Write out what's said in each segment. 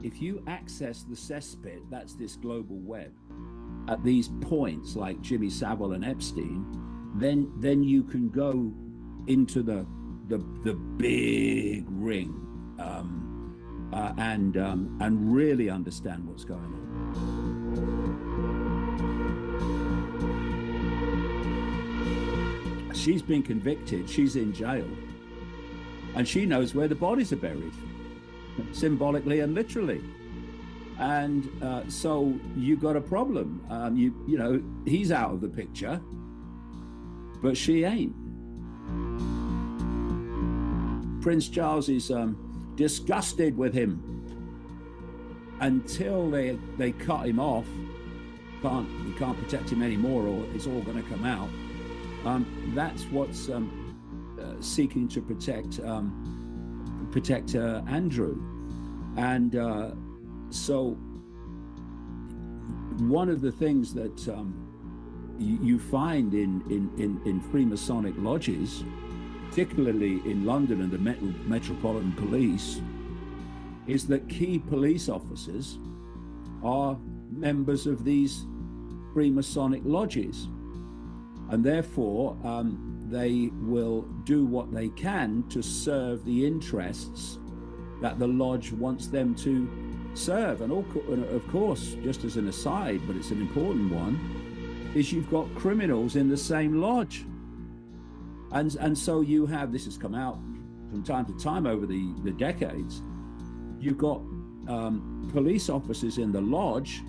if you access the cesspit, that's this global web, at these points like Jimmy Savile and Epstein, then you can go into the big ring and really understand what's going on. She's been convicted, she's in jail, and she knows where the bodies are buried, symbolically and literally. And so you got a problem. You know, he's out of the picture, but she ain't. Prince Charles is disgusted with him until they cut him off. You can't protect him anymore, or it's all going to come out. That's what's seeking to protect Andrew. And so one of the things that you find in Freemasonic lodges, particularly in London and the Metropolitan Police, is that key police officers are members of these Freemasonic lodges. And therefore, they will do what they can to serve the interests that the lodge wants them to serve. And of course, just as an aside, but it's an important one, is you've got criminals in the same lodge. And so you have, this has come out from time to time over the decades, you've got police officers in the lodge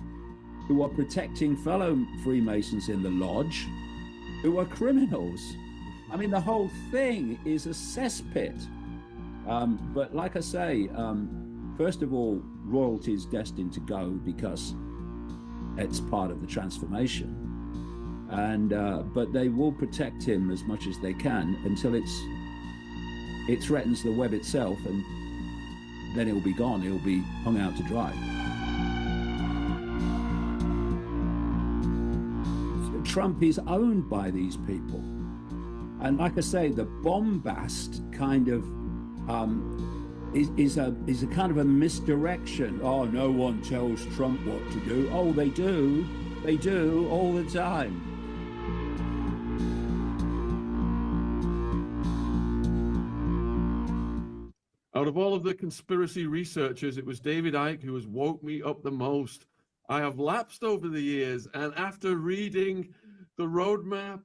who are protecting fellow Freemasons in the lodge who are criminals. I mean, the whole thing is a cesspit. But like I say, first of all, royalty is destined to go because it's part of the transformation. And but they will protect him as much as they can until it threatens the web itself, and then it'll be gone. It'll be hung out to dry. Trump is owned by these people, and like I say, the bombast kind of is a kind of a misdirection. Oh, no one tells Trump what to do. Oh, they do all the time. Out of all of the conspiracy researchers, it was David Icke who has woke me up the most. I have lapsed over the years, and after reading the roadmap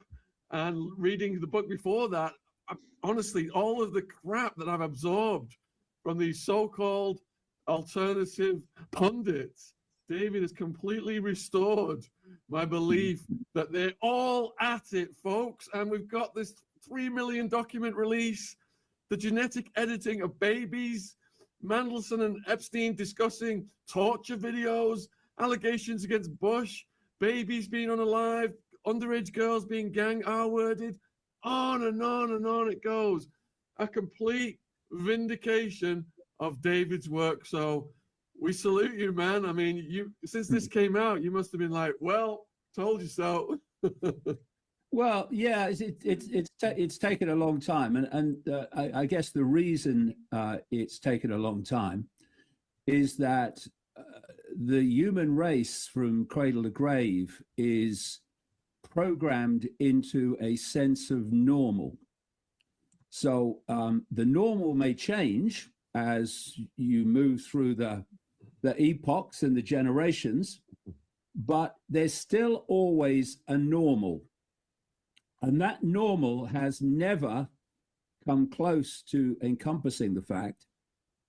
and reading the book before that, honestly, all of the crap that I've absorbed from these so-called alternative pundits, David has completely restored my belief that they're all at it, folks. And we've got this 3 million document release, the genetic editing of babies, Mandelson and Epstein discussing torture videos, allegations against Bush, babies being unalive, underage girls being gang R-worded, on and on and on it goes. A complete vindication of David's work. So we salute you, man. I mean, you, since this came out, you must have been like, well, told you so. Well, yeah, it's taken a long time, and I guess the reason it's taken a long time is that the human race from cradle to grave is programmed into a sense of normal. So the normal may change as you move through the epochs and the generations, but there's still always a normal. And that normal has never come close to encompassing the fact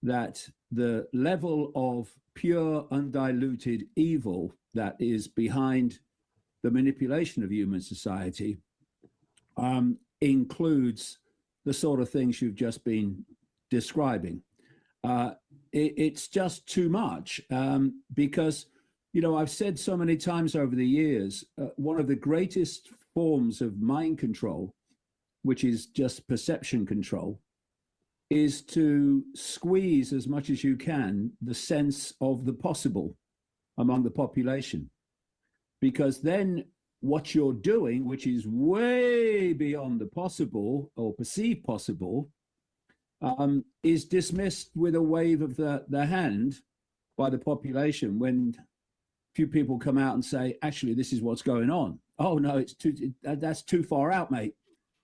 that the level of pure, undiluted evil that is behind the manipulation of human society includes the sort of things you've just been describing. It's just too much because, you know, I've said so many times over the years, one of the greatest forms of mind control, which is just perception control, is to squeeze as much as you can the sense of the possible among the population. Because then what you're doing, which is way beyond the possible or perceived possible, is dismissed with a wave of the hand by the population when few people come out and say, actually, this is what's going on. Oh, no, that's too far out, mate.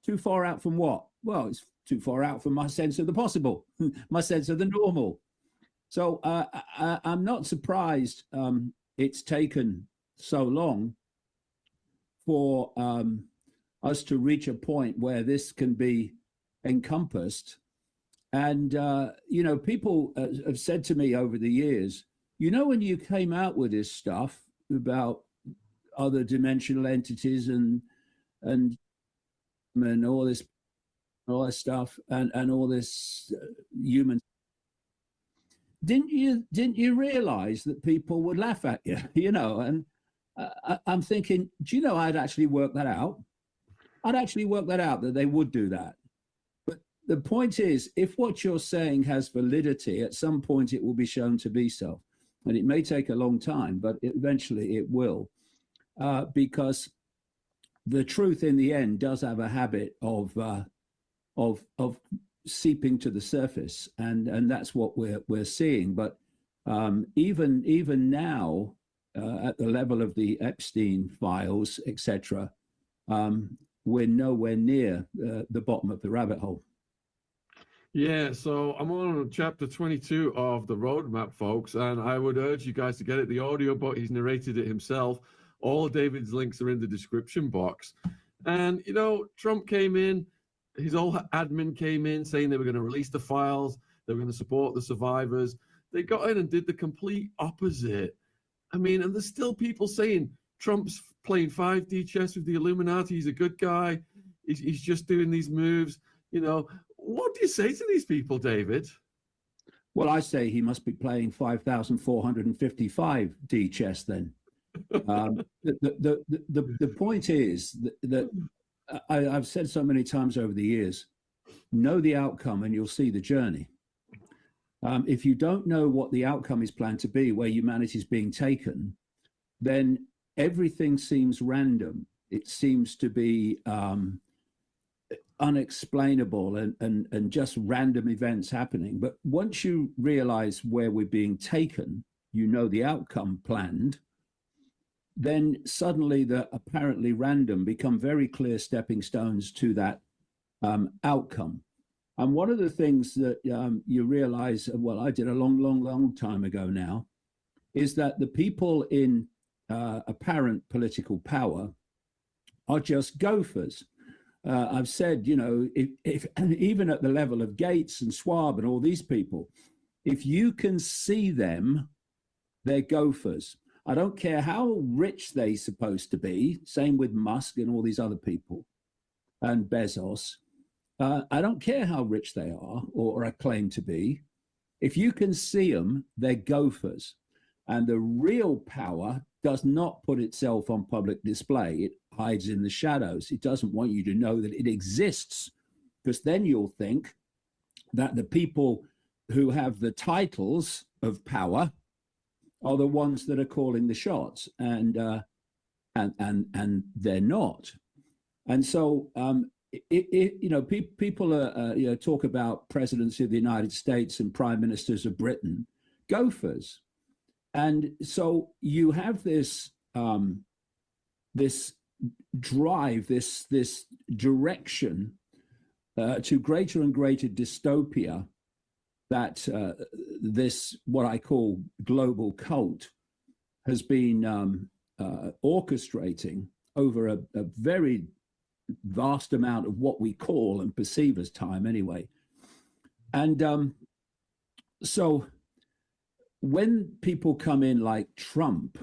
Too far out from what? Well, it's too far out from my sense of the possible, my sense of the normal. So I'm not surprised it's taken so long for us to reach a point where this can be encompassed. And, people have said to me over the years, when you came out with this stuff about other dimensional entities and all this stuff and all this human, didn't you realize that people would laugh at you? And I'm thinking, do you know, I'd actually worked that out. That they would do that. But the point is, if what you're saying has validity, at some point it will be shown to be so. And it may take a long time, but eventually it will, because the truth in the end does have a habit of seeping to the surface, and that's what we're seeing. But even now, at the level of the Epstein files, etc., we're nowhere near the bottom of the rabbit hole. Yeah, so I'm on chapter 22 of the roadmap, folks, and I would urge you guys to get it. The audio book, he's narrated it himself. All David's links are in the description box. And, Trump came in, his old admin came in saying they were going to release the files, they were going to support the survivors. They got in and did the complete opposite. I mean, and there's still people saying Trump's playing 5D chess with the Illuminati, he's a good guy, he's just doing these moves, What do you say to these people, David? Well, I say he must be playing 5,455 D chess then. The point is that I've said so many times over the years, know the outcome and you'll see the journey. If you don't know what the outcome is planned to be, where humanity is being taken, then everything seems random. It seems to be unexplainable and just random events happening. But once you realize where we're being taken, the outcome planned, then suddenly the apparently random become very clear stepping stones to that outcome. And one of the things that you realize, well, I did a long time ago now, is that the people in apparent political power are just gophers. I've said, if even at the level of Gates and Schwab and all these people, if you can see them, they're gophers. I don't care how rich they're supposed to be. Same with Musk and all these other people and Bezos. I don't care how rich they are or are claimed to be. If you can see them, they're gophers. And the real power does not put itself on public display. It hides in the shadows. It doesn't want you to know that it exists, because then you'll think that the people who have the titles of power are the ones that are calling the shots, and they're not. And so people are talk about presidents of the United States and prime ministers of Britain, gophers. And so you have this this drive, this direction to greater and greater dystopia that this, what I call global cult, has been orchestrating over a very vast amount of what we call and perceive as time anyway. And so when people come in like Trump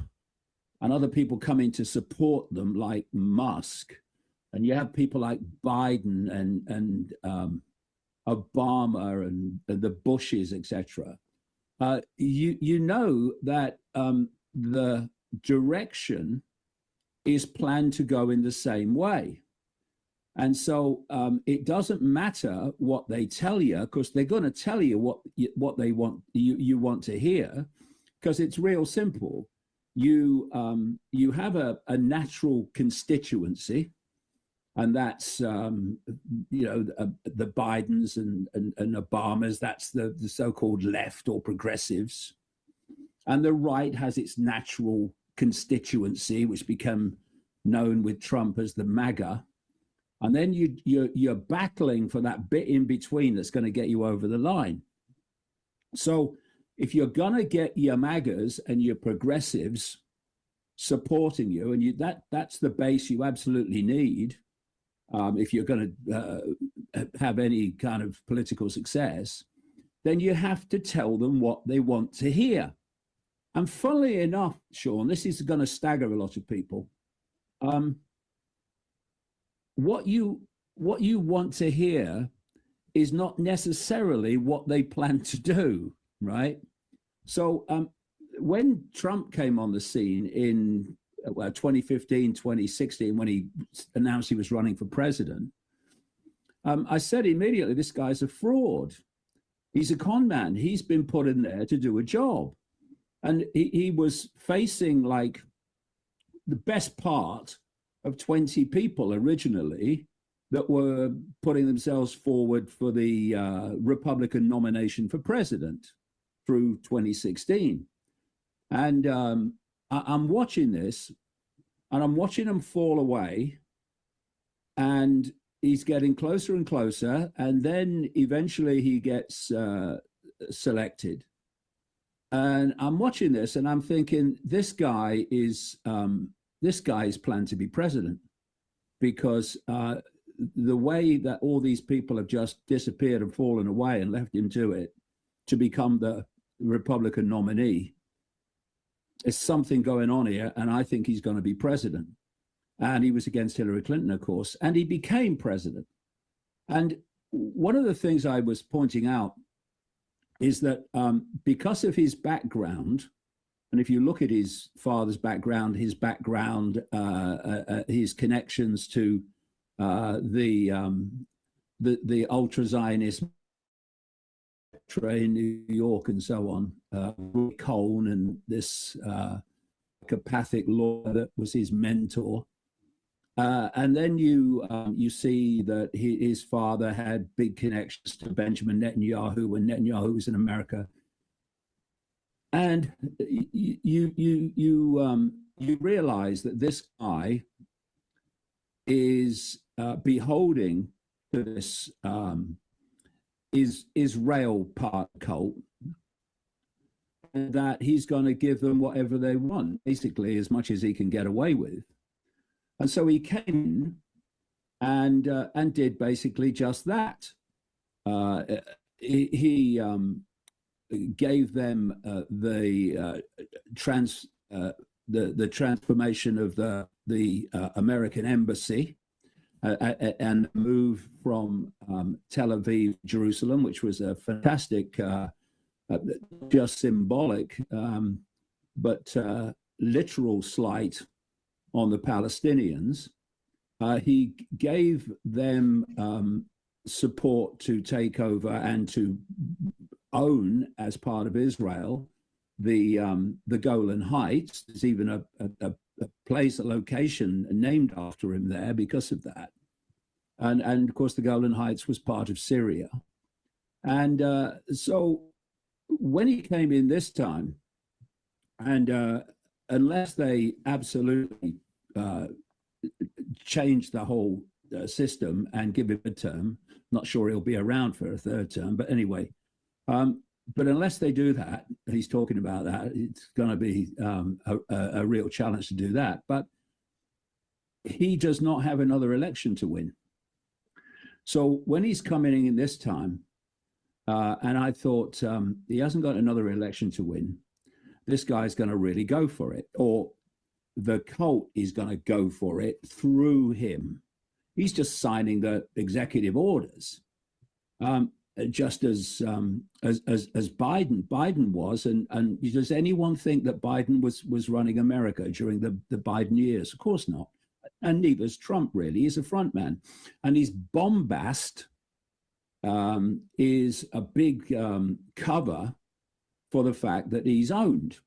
and other people come in to support them like Musk, and you have people like Biden and Obama and the Bushes, etc., you know that the direction is planned to go in the same way. And so it doesn't matter what they tell you, because they're going to tell you what they want you want to hear, because it's real simple. You have a natural constituency, and that's the Bidens and Obamas. That's the so-called left or progressives. And the right has its natural constituency, which became known with Trump as the MAGA. And then you're battling for that bit in between that's going to get you over the line. So if you're going to get your MAGAs and your progressives supporting you, and that's the base you absolutely need if you're going to have any kind of political success, then you have to tell them what they want to hear. And funnily enough, Sean, this is going to stagger a lot of people. What you want to hear is not necessarily what they plan to do, right? So when Trump came on the scene in 2015, 2016, when he announced he was running for president, I said immediately, this guy's a fraud. He's a con man. He's been put in there to do a job. And he was facing like the best part of 20 people originally that were putting themselves forward for the Republican nomination for president through 2016. And I'm watching this, and I'm watching him fall away, and he's getting closer and closer, and then eventually he gets selected. And I'm watching this, and I'm thinking, this guy is planned to be president, because the way that all these people have just disappeared and fallen away and left him to it to become the Republican nominee, there's something going on here, and I think he's going to be president. And he was against Hillary Clinton, of course, and he became president. And one of the things I was pointing out is that because of his background, and if you look at his father's background, his connections to the ultra-Zionist in New York and so on, Cohn and this psychopathic lawyer that was his mentor. And then you see that his father had big connections to Benjamin Netanyahu when Netanyahu was in America. And you realize that this guy is beholding to this Israel part cult, and that he's going to give them whatever they want, basically as much as he can get away with. And so he came and did basically just that. He gave them the transformation of the American embassy and move from Tel Aviv, Jerusalem, which was a fantastic, just symbolic, but literal slight on the Palestinians. He gave them support to take over and to own, as part of Israel, the Golan Heights. There's even a place, a location named after him there because of that. And of course, the Golan Heights was part of Syria. And so when he came in this time, and unless they absolutely change the whole system and give him a term, not sure he'll be around for a third term, but anyway, but unless they do that, he's talking about that, it's going to be a real challenge to do that. But he does not have another election to win. So when he's coming in this time, and I thought he hasn't got another election to win, this guy's going to really go for it, or the cult is going to go for it through him. He's just signing the executive orders, just as Biden was. And does anyone think that Biden was running America during the Biden years? Of course not. And neither's Trump, really. He's a front man. And his bombast is a big cover for the fact that he's owned.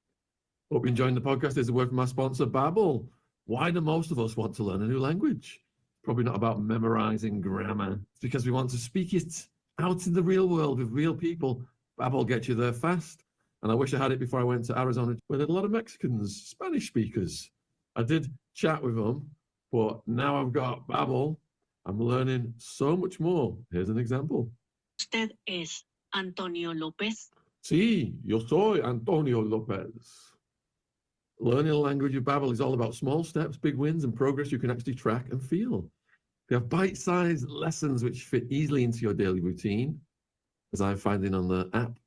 Hope you're enjoying the podcast. There's a word from our sponsor, Babbel. Why do most of us want to learn a new language? Probably not about memorizing grammar. It's because we want to speak it out in the real world with real people. Babbel gets you there fast. And I wish I had it before I went to Arizona, where there are a lot of Mexicans, Spanish speakers. I did chat with them, but now I've got Babbel. I'm learning so much more. Here's an example. Usted es Antonio López. Sí, yo soy Antonio López. Learning a language of Babbel is all about small steps, big wins, and progress you can actually track and feel. They have bite-sized lessons which fit easily into your daily routine, as I'm finding on the app.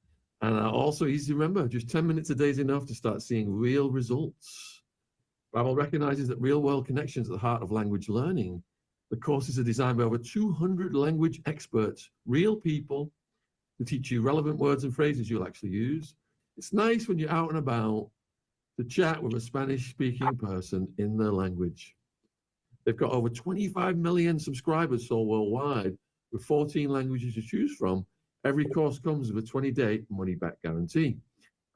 And are also easy to remember. Just 10 minutes a day is enough to start seeing real results. Babbel recognizes that real-world connections at the heart of language learning. The courses are designed by over 200 language experts, real people, to teach you relevant words and phrases you'll actually use. It's nice when you're out and about to chat with a Spanish-speaking person in their language. They've got over 25 million subscribers sold worldwide, with 14 languages to choose from. Every course comes with a 20-day money-back guarantee.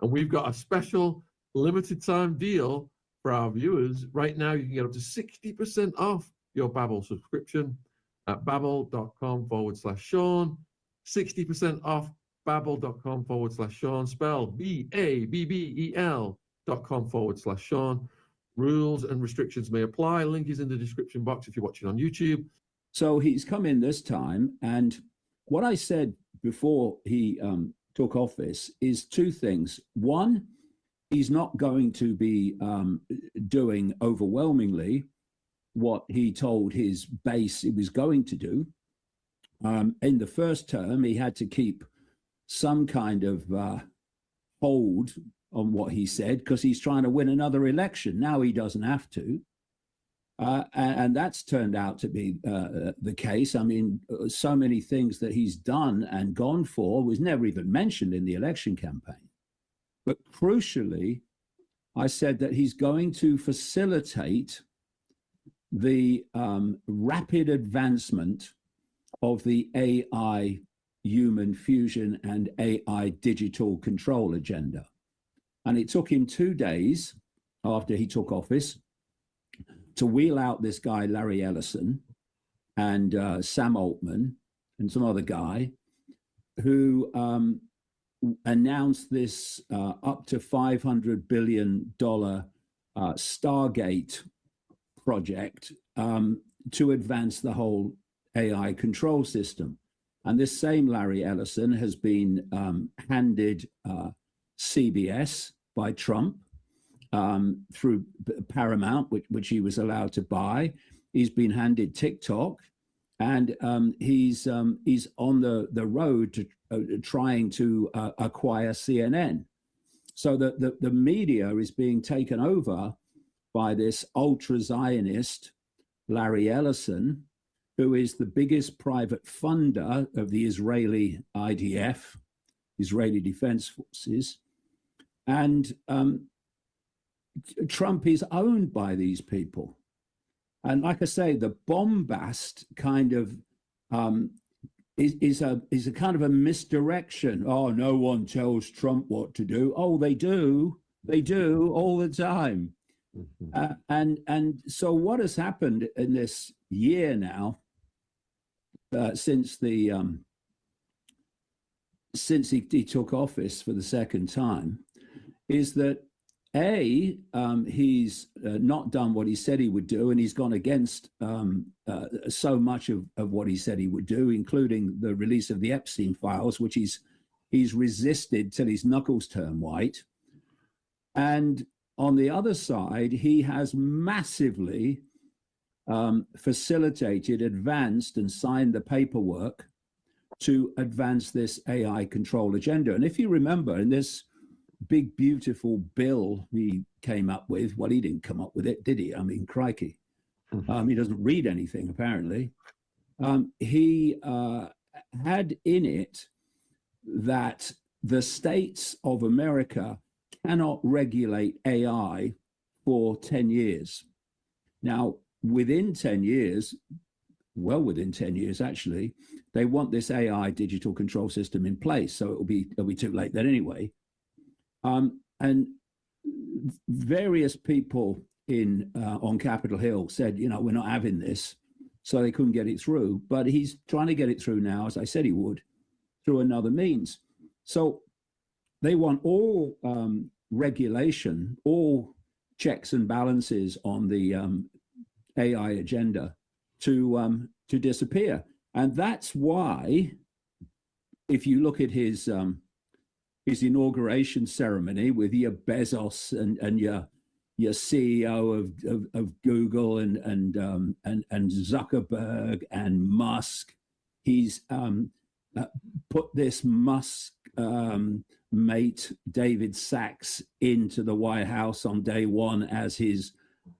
And we've got a special limited time deal for our viewers. Right now, you can get up to 60% off your Babbel subscription at babbel.com/Sean. 60% off babbel.com/Sean, spelled BABBEL.com/Sean. Rules and restrictions may apply. Link is in the description box if you're watching on YouTube. So he's come in this time, and what I said before he took office is two things. One, he's not going to be doing overwhelmingly what he told his base he was going to do. In the first term, he had to keep some kind of hold on what he said because he's trying to win another election. Now he doesn't have to. And that's turned out to be the case. I mean, so many things that he's done and gone for was never even mentioned in the election campaign. But crucially, I said that he's going to facilitate the rapid advancement of the AI human fusion and AI digital control agenda. And it took him 2 days after he took office to wheel out this guy, Larry Ellison, and Sam Altman, and some other guy, who announced this up to $500 billion Stargate project to advance the whole AI control system. And this same Larry Ellison has been handed CBS by Trump through Paramount, which he was allowed to buy. He's been handed TikTok, and he's on the road to trying to acquire CNN. So the media is being taken over by this ultra-Zionist Larry Ellison, who is the biggest private funder of the Israeli IDF, Israeli Defense Forces. And Trump is owned by these people. And like I say, the bombast kind of is a kind of a misdirection. Oh, no one tells Trump what to do. Oh, they do. They do all the time. Mm-hmm. And so what has happened in this year now, since he took office for the second time, is that he's not done what he said he would do, and he's gone against so much of what he said he would do, including the release of the Epstein files, which he's resisted till his knuckles turn white. And on the other side, he has massively facilitated, advanced, and signed the paperwork to advance this AI control agenda. And if you remember, in this big, beautiful bill he came up with, well, he didn't come up with it, did he? I mean, crikey. He doesn't read anything, apparently. He had in it that the states of America cannot regulate AI for 10 years. Now, within 10 years, well within 10 years, actually, they want this AI digital control system in place. So it'll be too late then anyway. And various people on Capitol Hill said, we're not having this. So they couldn't get it through. But he's trying to get it through now, as I said he would, through another means. So they want all regulation, all checks and balances on the AI agenda to disappear. And that's why, if you look at his inauguration ceremony with your Bezos and your CEO of Google and Zuckerberg and Musk, he's put this Musk mate David Sachs into the White House on day one as his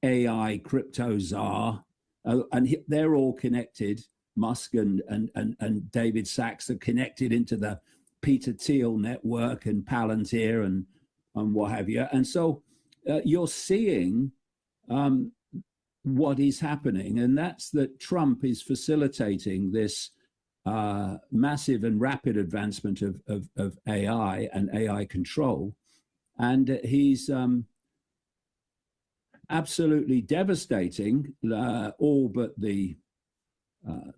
AI crypto czar, and they're all connected. Musk and David Sachs are connected into the Peter Thiel network and Palantir and what have you. And so you're seeing what is happening, and that's that Trump is facilitating this massive and rapid advancement of AI and AI control. And he's absolutely devastating all but the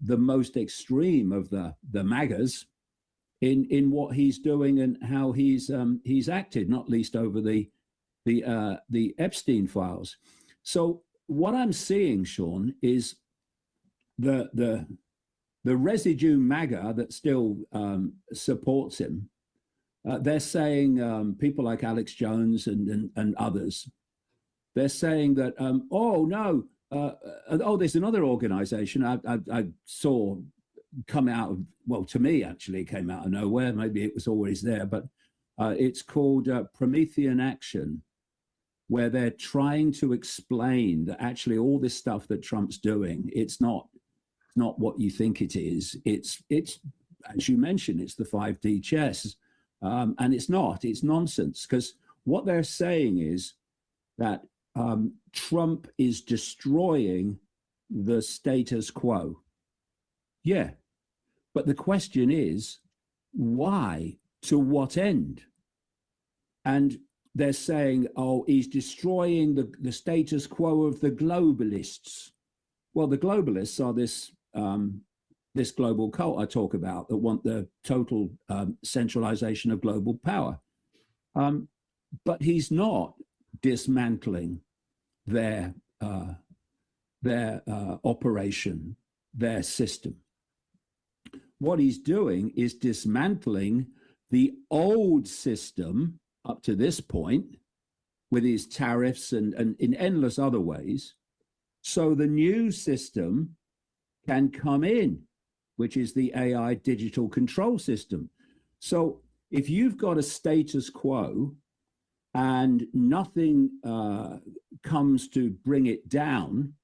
most extreme of the MAGAs in what he's doing and how he's acted, not least over the Epstein files. So what I'm seeing, Sean, is the residue MAGA that still supports him. They're saying, people like Alex Jones and others, they're saying that, oh no, there's another organization I saw come out of, well, to me actually it came out of nowhere. Maybe it was always there, but it's called Promethean Action, where they're trying to explain that actually all this stuff that Trump's doing, it's not what you think it is. It's as you mentioned, it's the 5D chess, and it's not. It's nonsense, because what they're saying is that Trump is destroying the status quo. Yeah, but the question is, why? To what end? And they're saying, oh, he's destroying the status quo of the globalists. Well, the globalists are this global cult I talk about that want the total centralization of global power. But he's not dismantling their operation, their system. What he's doing is dismantling the old system up to this point with his tariffs and in endless other ways, so the new system can come in, which is the AI digital control system. So if you've got a status quo and nothing comes to bring it down,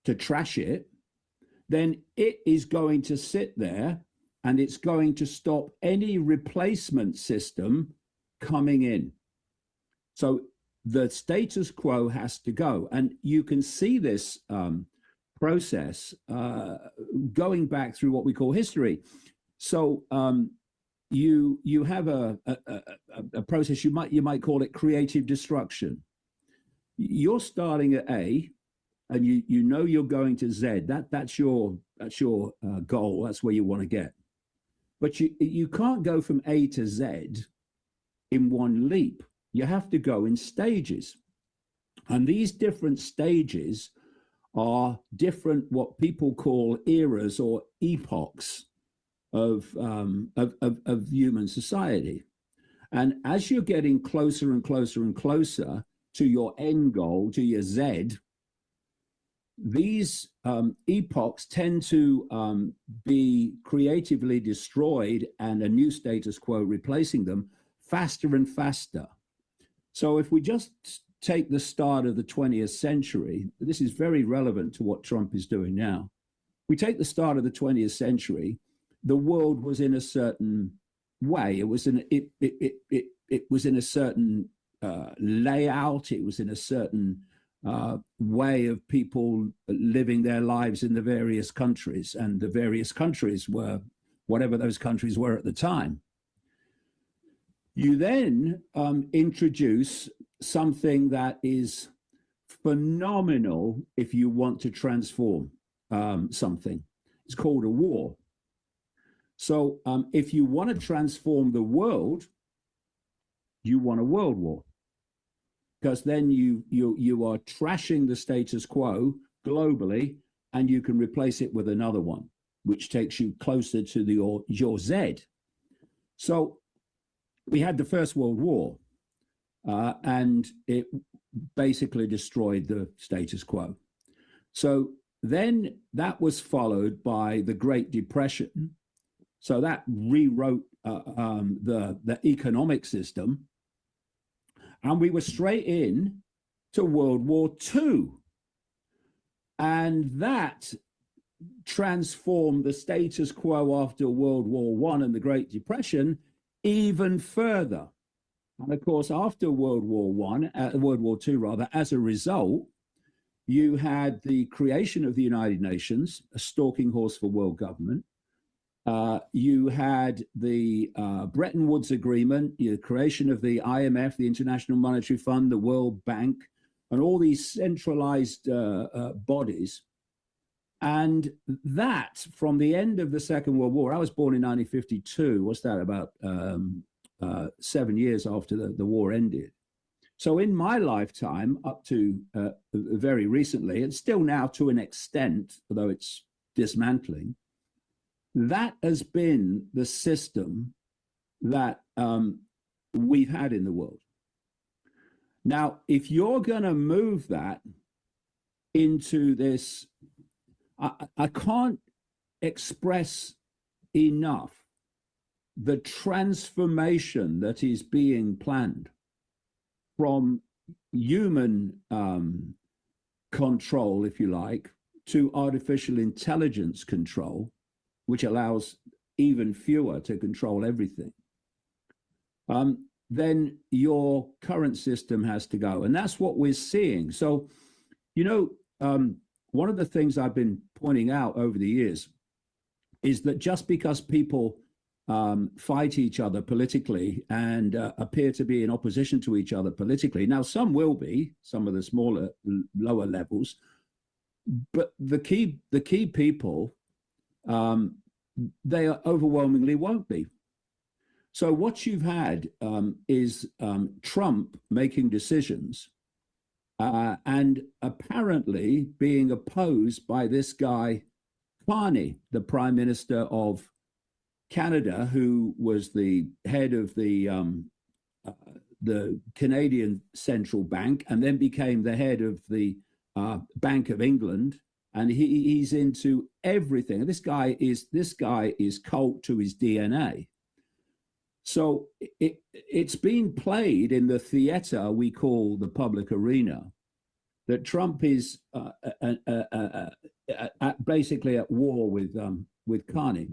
to trash it, then it is going to sit there and it's going to stop any replacement system coming in. So the status quo has to go. And you can see this process going back through what we call history. So you have a process, you might call it creative destruction. You're starting at A, and you know you're going to Z. That's your goal. That's where you want to get. But you can't go from A to Z in one leap. You have to go in stages, and these different stages are different, what people call eras or epochs of human society. And as you're getting closer and closer and closer to your end goal, to your Z, these epochs tend to be creatively destroyed and a new status quo replacing them faster and faster. So if we just take the start of the 20th century, this is very relevant to what Trump is doing now. We take the start of the 20th century, the world was in a certain way. It was it was in a certain layout. It was in a certain way of people living their lives in the various countries, and the various countries were whatever those countries were at the time. You then introduce something that is phenomenal if you want to transform something. It's called a war. So if you want to transform the world, you want a world war, because then you are trashing the status quo globally, and you can replace it with another one, which takes you closer to your Z. So we had the First World War, and it basically destroyed the status quo. So then that was followed by the Great Depression. So that rewrote the economic system, and we were straight in to World War II. And that transformed the status quo after World War I and the Great Depression even further. And of course, after World War II, rather, as a result, you had the creation of the United Nations, a stalking horse for world government. You had the Bretton Woods Agreement, the creation of the IMF, the International Monetary Fund, the World Bank, and all these centralized bodies. And that, from the end of the Second World War, I was born in 1952, what's that, about 7 years after the war ended. So in my lifetime, up to very recently, and still now to an extent, although it's dismantling, that has been the system that we've had in the world. Now, if you're going to move that into this, I can't express enough the transformation that is being planned from human control, if you like, to artificial intelligence control, which allows even fewer to control everything. Then your current system has to go. And that's what we're seeing. So, you know, one of the things I've been pointing out over the years is that just because people fight each other politically and appear to be in opposition to each other politically, now some will be, some of the smaller, lower levels, but the key people, they overwhelmingly won't be. So what you've had is Trump making decisions and apparently being opposed by this guy, Carney, the Prime Minister of Canada, who was the head of the Canadian Central Bank and then became the head of the Bank of England. And he's into everything. This guy is cult to his DNA. So it's been played in the theater we call the public arena, that Trump is basically at war with Carney.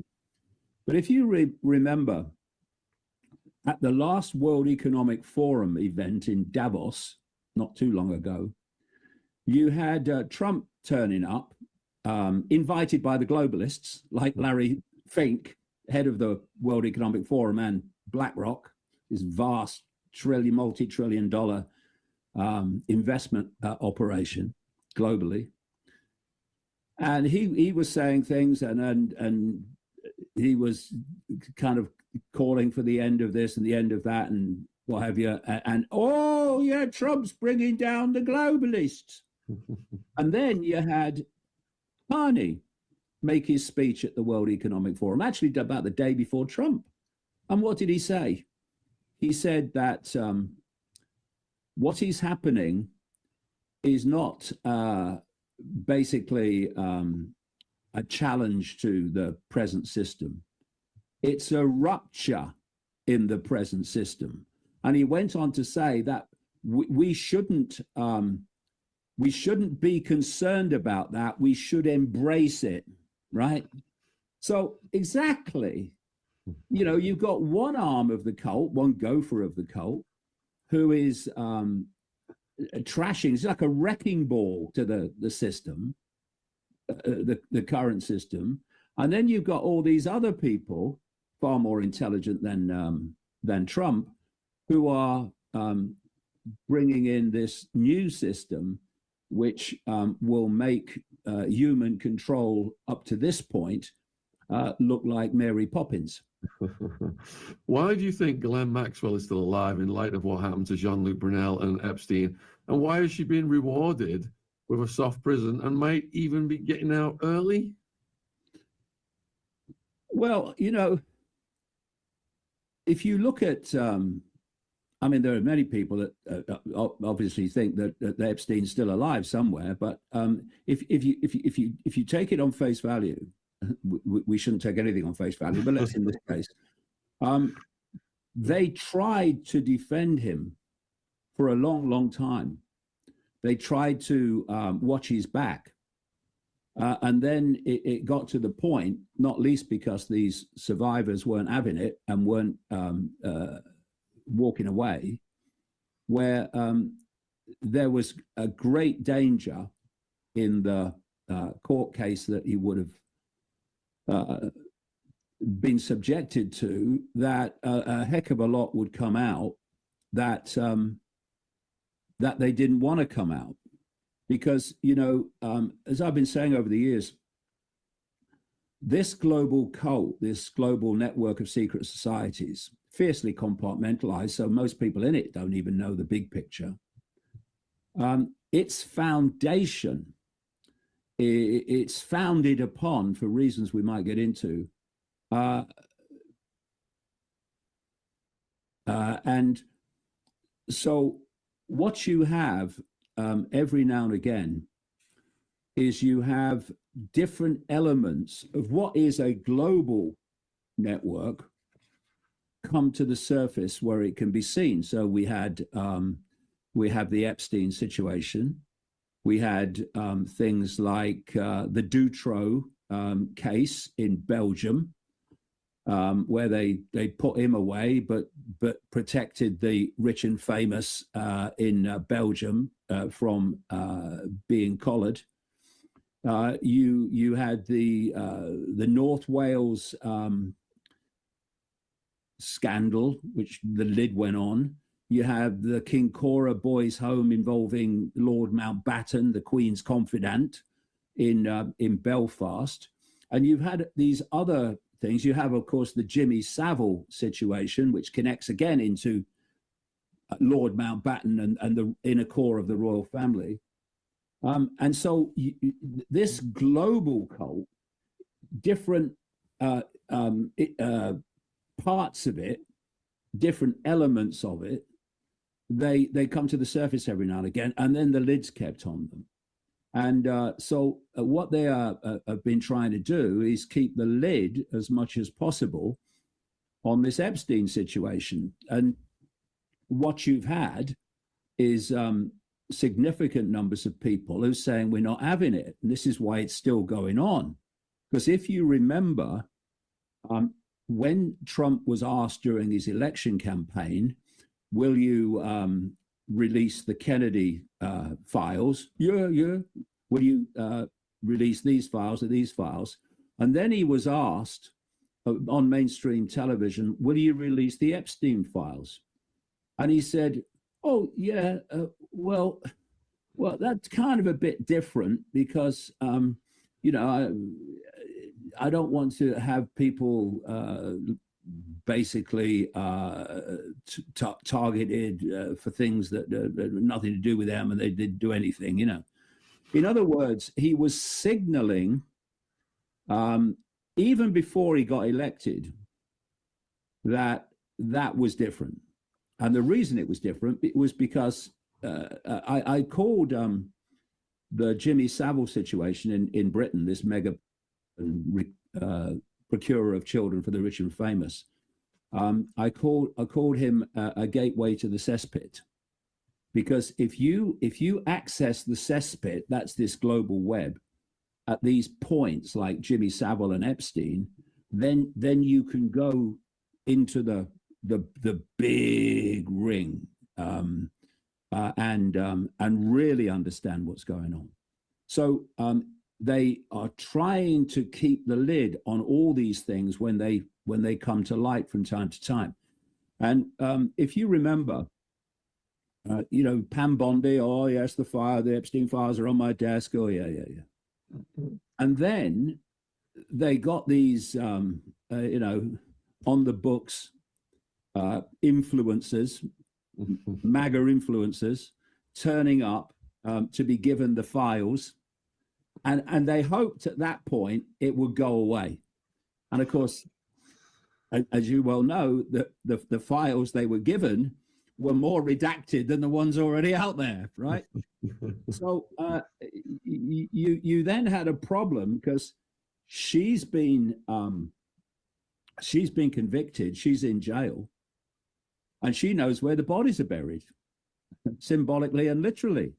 But if you remember, at the last World Economic Forum event in Davos, not too long ago, you had Trump turning up, invited by the globalists like Larry Fink, head of the World Economic Forum, and BlackRock, this vast multi-trillion-dollar investment operation globally. And he was saying things, and he was kind of calling for the end of this and the end of that and what have you. And oh yeah, Trump's bringing down the globalists. And then you had Carney make his speech at the World Economic Forum, actually about the day before Trump. And what did he say? He said that what is happening is not basically a challenge to the present system. It's a rupture in the present system. And he went on to say that we shouldn't be concerned about that. We should embrace it, right? So exactly, you know, you've got one arm of the cult, one gopher of the cult, who is trashing. It's like a wrecking ball to the system, the current system. And then you've got all these other people, far more intelligent than Trump, who are bringing in this new system, which will make human control up to this point look like Mary Poppins. Why do you think Ghislaine Maxwell is still alive in light of what happened to Jean-Luc Brunel and Epstein? And why is she being rewarded with a soft prison and might even be getting out early? Well, you know, if you look at, I mean, there are many people that obviously think that Epstein's still alive somewhere. But if you take it on face value, we shouldn't take anything on face value. But let's in this case, they tried to defend him for a long, long time. They tried to watch his back. And then it got to the point, not least because these survivors weren't having it and weren't walking away, where there was a great danger in the court case that he would have been subjected to, that a heck of a lot would come out that that they didn't want to come out. Because, you know, as I've been saying over the years, this global cult, this global network of secret societies, fiercely compartmentalized, so most people in it don't even know the big picture. Its foundation, it's founded upon, for reasons we might get into, and so what you have every now and again is you have different elements of what is a global network come to the surface where it can be seen. So we have the Epstein situation. We had things like the Dutroux case in Belgium, where they put him away, but protected the rich and famous in Belgium from being collared. You had the North Wales scandal, which the lid went on. You have the Kincora boys' home involving Lord Mountbatten, the Queen's confidant, in Belfast, and you've had these other things. You have, of course, the Jimmy Savile situation, which connects again into Lord Mountbatten and the inner core of the royal family. And so this global cult, different parts of it, different elements of it, they come to the surface every now and again, and then the lid's kept on them. And so what they have been trying to do is keep the lid as much as possible on this Epstein situation. And what you've had is significant numbers of people who are saying we're not having it. And this is why it's still going on. Because if you remember, when Trump was asked during his election campaign, will you release the Kennedy files? Yeah. Will you release these files or these files? And then he was asked on mainstream television, will you release the Epstein files? And he said, oh, yeah, well, that's kind of a bit different because, you know, I don't want to have people basically targeted for things that had nothing to do with them, and they didn't do anything, you know. In other words, he was signaling, even before he got elected, that was different. And the reason it was different was because I called the Jimmy Savile situation in Britain, this mega procurer of children for the rich and famous. I called him a gateway to the cesspit, because if you access the cesspit, that's this global web, at these points like Jimmy Savile and Epstein, then you can go into the big ring and really understand what's going on. So they are trying to keep the lid on all these things when they come to light from time to time. And if you remember, you know, Pam Bondi, oh yes, the Epstein files are on my desk. Oh yeah. And then they got these, you know, on the books influencers, MAGA influencers, turning up to be given the files, and they hoped at that point it would go away. And of course, as you well know, the files they were given were more redacted than the ones already out there, right? So you then had a problem because she's been convicted, she's in jail, and she knows where the bodies are buried, symbolically and literally.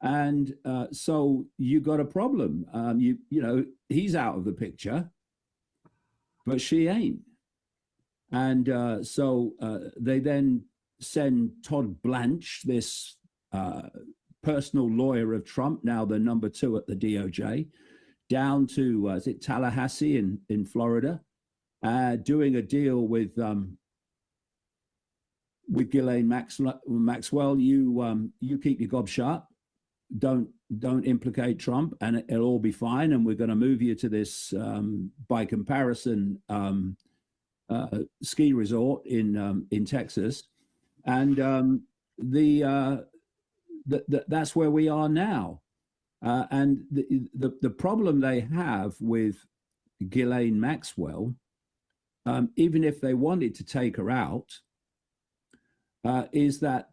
And so you got a problem. You know, he's out of the picture, but she ain't. And so they then send Todd Blanche, this personal lawyer of Trump, now the number 2 at the DOJ, down to is it Tallahassee in Florida, doing a deal with Ghislaine Maxwell. You keep your gob shut. Don't implicate Trump, and it'll all be fine. And we're going to move you to this, by comparison, ski resort in Texas, and that's where we are now. And the problem they have with Ghislaine Maxwell, even if they wanted to take her out, is that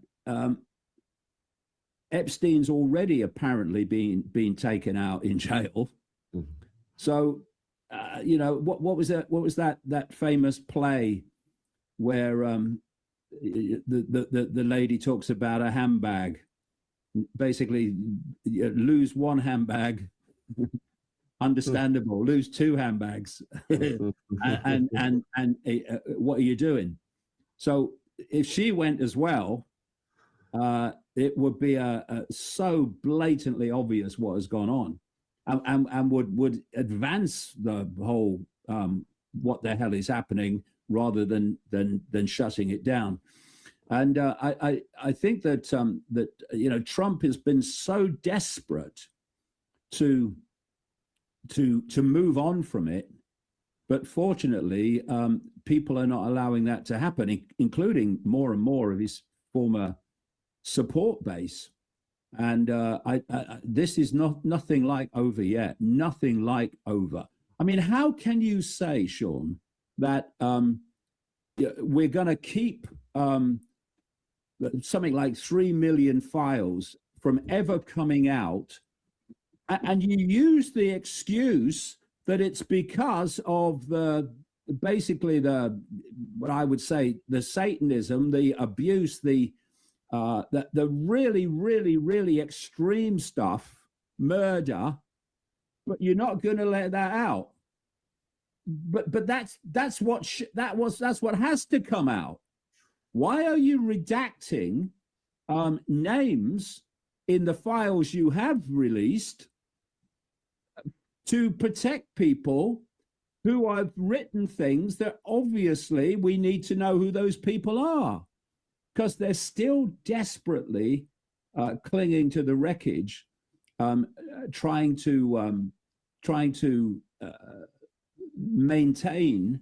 Epstein's already apparently being taken out in jail. Mm-hmm. So, you know, what was that? What was that famous play where the lady talks about a handbag? Basically, lose one handbag, understandable. Lose 2 handbags, and what are you doing? So if she went as well, it would be so blatantly obvious what has gone on, and would advance the whole what the hell is happening rather than shutting it down. And I think that that you know, Trump has been so desperate to move on from it, but fortunately people are not allowing that to happen, including more and more of his former support base. And this is nothing like over yet. Nothing like over. I mean, how can you say, Sean, that we're going to keep something like 3 million files from ever coming out, and you use the excuse that it's because of basically what I would say, the Satanism, the abuse, the really, really, really extreme stuff, murder, but you're not going to let that out. But that's what has to come out. Why are you redacting names in the files you have released to protect people who have written things that obviously we need to know who those people are, because they're still desperately clinging to the wreckage, trying to maintain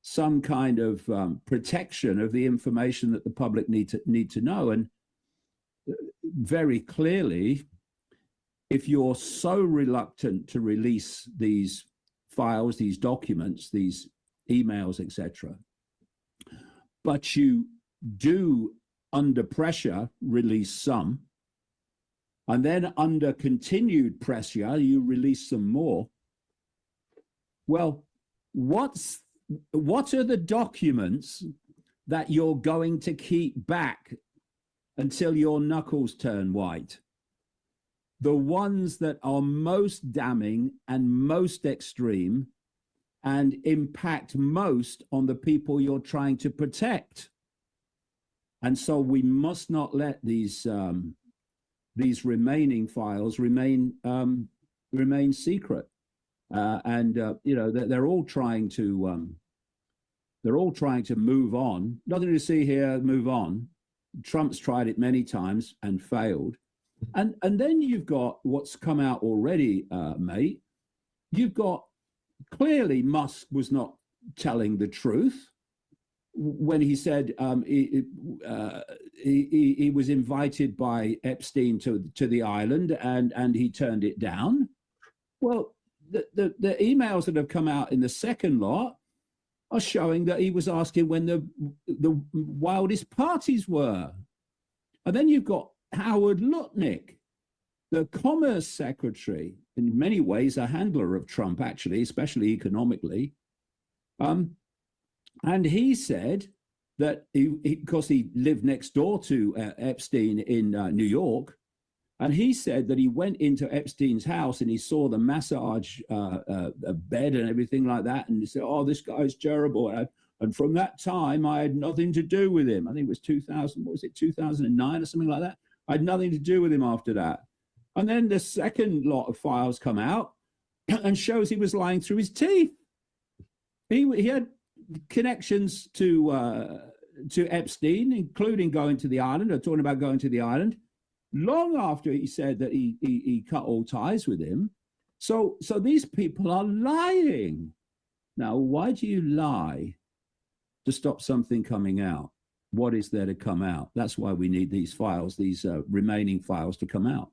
some kind of protection of the information that the public need to know. And very clearly, if you're so reluctant to release these files, these documents, these emails, etc., but you do under pressure release some, and then under continued pressure you release some more, well, what are the documents that you're going to keep back until your knuckles turn white? The ones that are most damning and most extreme and impact most on the people you're trying to protect. And so we must not let these remaining files remain secret. And you know, they're all trying to move on. Nothing to see here, move on. Trump's tried it many times and failed. And then you've got what's come out already, mate. You've got, clearly Musk was not telling the truth when he said he was invited by Epstein to the island and he turned it down. Well, the emails that have come out in the second lot are showing that he was asking when the wildest parties were. And then you've got Howard Lutnick, the Commerce Secretary, in many ways a handler of Trump, actually, especially economically. And he said that because he lived next door to Epstein in New York, and he said that he went into Epstein's house and he saw the massage bed and everything like that. And he said, oh, this guy's terrible. And from that time, I had nothing to do with him. I think it was 2009 or something like that. I had nothing to do with him after that. And then the second lot of files come out and shows he was lying through his teeth. He had connections to Epstein, including going to the island, or talking about going to the island, long after he said that he cut all ties with him. So these people are lying. Now, why do you lie? To stop something coming out. What is there to come out? That's why we need these files, these remaining files to come out.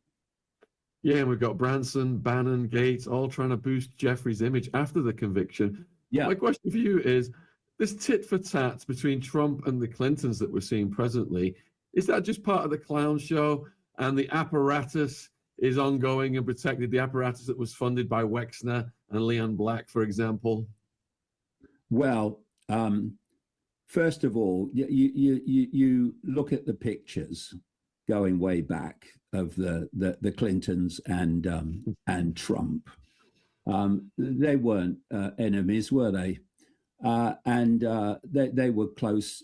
Yeah, and we've got Branson, Bannon, Gates, all trying to boost Jeffrey's image after the conviction. Yeah. My question for you is, this tit for tat between Trump and the Clintons that we're seeing presently, is that just part of the clown show and the apparatus is ongoing and protected, the apparatus that was funded by Wexner and Leon Black, for example? Well, first of all, you look at the pictures going way back of the Clintons and Trump. They weren't enemies, were they? And they were close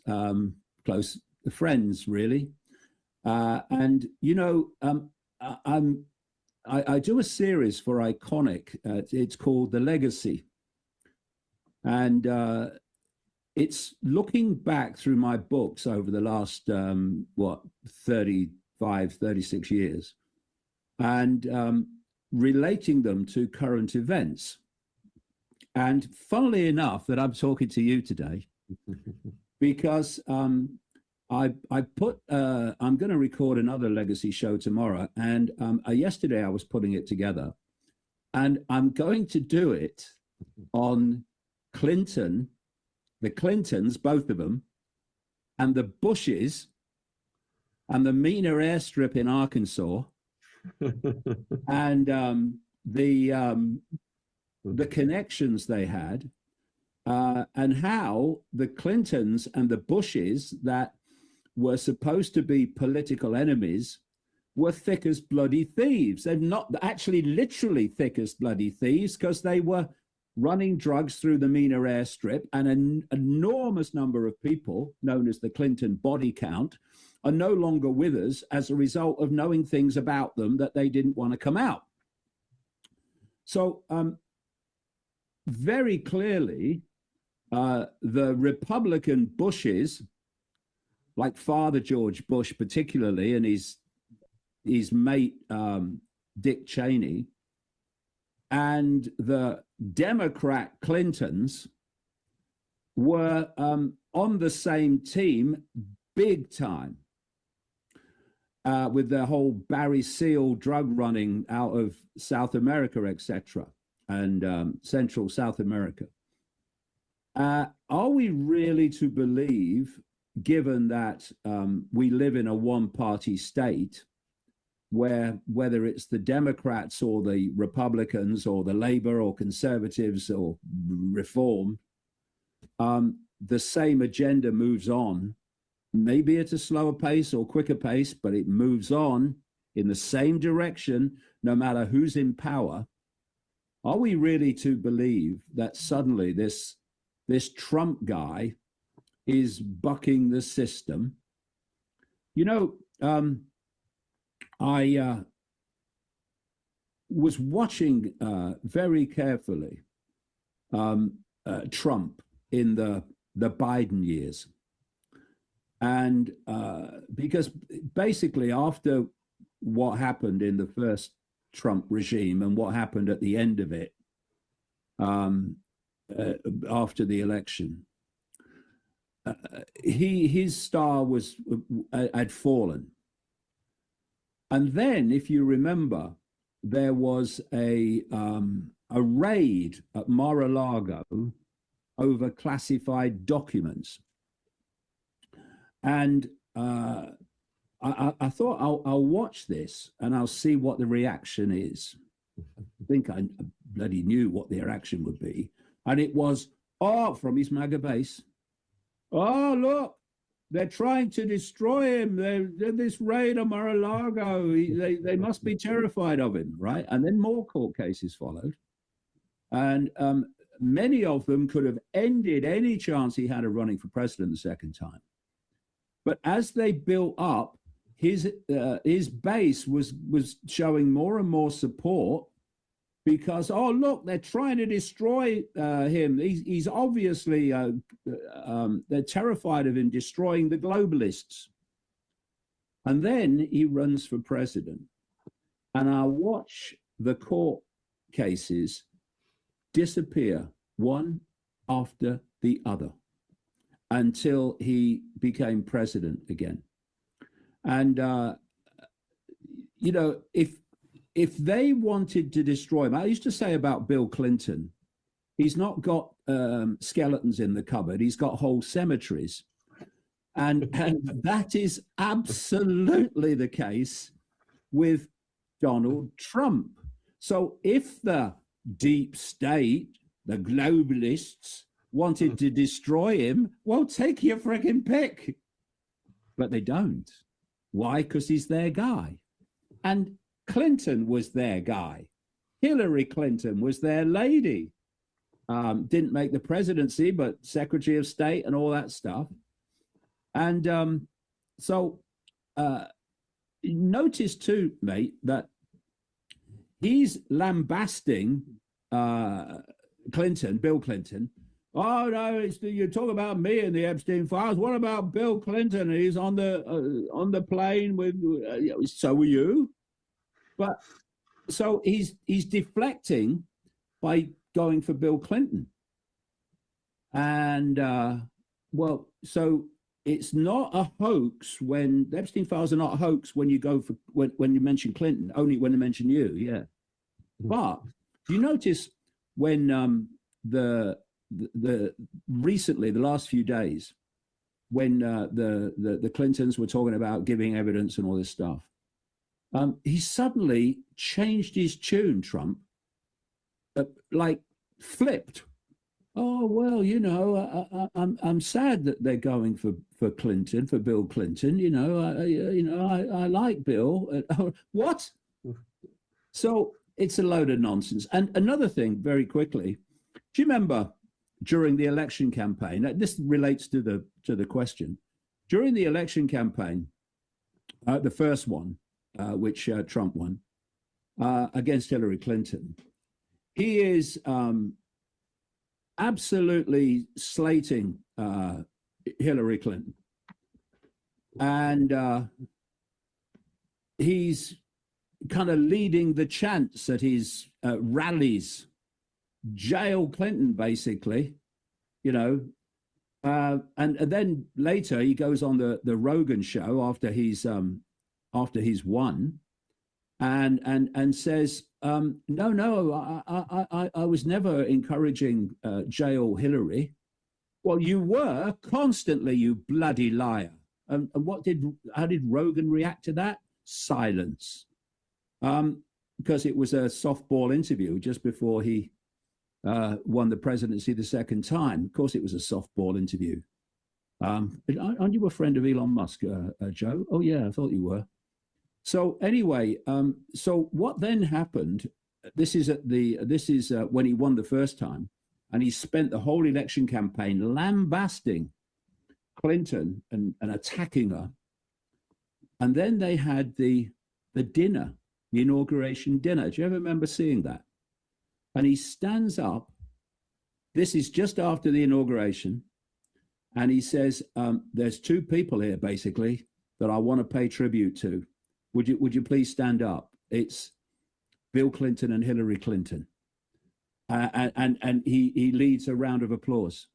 friends, really. And you know, I do a series for Iconic. It's called The Legacy, and it's looking back through my books over the last 36 years, and relating them to current events. And funnily enough, that I'm talking to you today, because I'm going to record another legacy show tomorrow, and yesterday I was putting it together, and I'm going to do it on the Clintons, both of them, and the Bushes, and the Mena airstrip in Arkansas, and the connections they had, and how the Clintons and the Bushes, that were supposed to be political enemies, were thick as bloody thieves. They're not actually literally thick as bloody thieves, because they were running drugs through the Mena airstrip, and an enormous number of people, known as the Clinton body count, are no longer with us as a result of knowing things about them that they didn't want to come out. So very clearly, the Republican Bushes, like Father George Bush particularly, and his mate Dick Cheney, and the Democrat Clintons were on the same team big time, with their whole Barry Seal drug running out of South America, etc., and Central South America. Are we really to believe, given that we live in a one-party state, where whether it's the Democrats or the Republicans or the Labor or Conservatives or Reform, the same agenda moves on, maybe at a slower pace or quicker pace, but it moves on in the same direction, no matter who's in power? Are we really to believe that suddenly this Trump guy is bucking the system? You know, I was watching very carefully Trump in the Biden years. And because basically after what happened in the first Trump regime and what happened at the end of it, after the election. His star had fallen, and then, if you remember, there was a raid at Mar-a-Lago over classified documents, and I thought I'll watch this and I'll see what the reaction is. I think I bloody knew what the reaction would be, and it was, from his MAGA base. Oh, look, they're trying to destroy him. They're this raid on Mar-a-Lago. They must be terrified of him, right? And then more court cases followed. And many of them could have ended any chance he had of running for president the second time. But as they built up, his base was showing more and more support, because, look, they're trying to destroy him. He's obviously, they're terrified of him destroying the globalists. And then he runs for president. And I watch the court cases disappear one after the other until he became president again. And, if they wanted to destroy him, I used to say about Bill Clinton, he's not got skeletons in the cupboard, he's got whole cemeteries. And that is absolutely the case with Donald Trump. So if the deep state, the globalists, wanted to destroy him, well, take your friggin' pick. But they don't. Why? Because he's their guy. And Clinton was their guy. Hillary Clinton was their lady. Didn't make the presidency, but Secretary of State and all that stuff. And so notice too, mate, that he's lambasting Clinton, Bill Clinton. Oh no, you're talking about me and the Epstein files. What about Bill Clinton? He's on the plane with. So were you? But so he's deflecting by going for Bill Clinton, and so it's not a hoax when the Epstein files are not a hoax when you go for when you mention Clinton, only when they mention you, yeah. But do you notice when the recently, the last few days, when the Clintons were talking about giving evidence and all this stuff, he suddenly changed his tune, Trump, like flipped. Oh, well, I'm sad that they're going for Clinton, for Bill Clinton. I like Bill. What? So it's a load of nonsense. And another thing, very quickly, do you remember during the election campaign? This relates to the question. During the election campaign, the first one, which Trump won against Hillary Clinton, he is absolutely slating Hillary Clinton. And he's kind of leading the chants at his rallies, jail Clinton, basically, and then later he goes on the Rogan show after he's won, and says, no, I was never encouraging jail Hillary. Well, you were constantly, you bloody liar. And how did Rogan react to that? Silence. Because it was a softball interview just before he won the presidency the second time. Of course, it was a softball interview. Aren't you a friend of Elon Musk, Joe? Oh yeah, I thought you were. So anyway, so what then happened? This is when he won the first time, and he spent the whole election campaign lambasting Clinton and attacking her. And then they had the dinner, the inauguration dinner. Do you ever remember seeing that? And he stands up. This is just after the inauguration, and he says, "There's two people here, basically, that I want to pay tribute to. Would you please stand up? It's Bill Clinton and Hillary Clinton." and he leads a round of applause.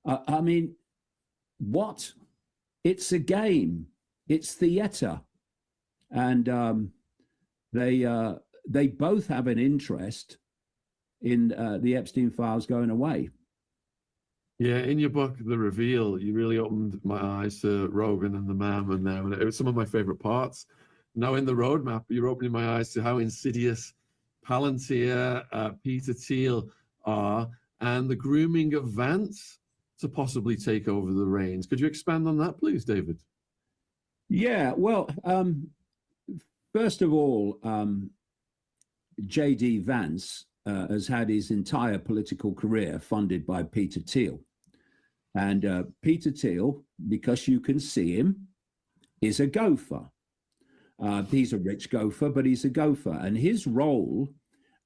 I mean, what? It's a game. It's theater, and they both have an interest in the Epstein files going away. Yeah, in your book, The Reveal, you really opened my eyes to Rogan and the Mam and them, and it was some of my favorite parts. Now, in the roadmap, you're opening my eyes to how insidious Palantir, Peter Thiel are, and the grooming of Vance to possibly take over the reins. Could you expand on that, please, David? Yeah, well, first of all, J.D. Vance has had his entire political career funded by Peter Thiel. And Peter Thiel, because you can see him, is a gopher. He's a rich gopher, but he's a gopher. And his role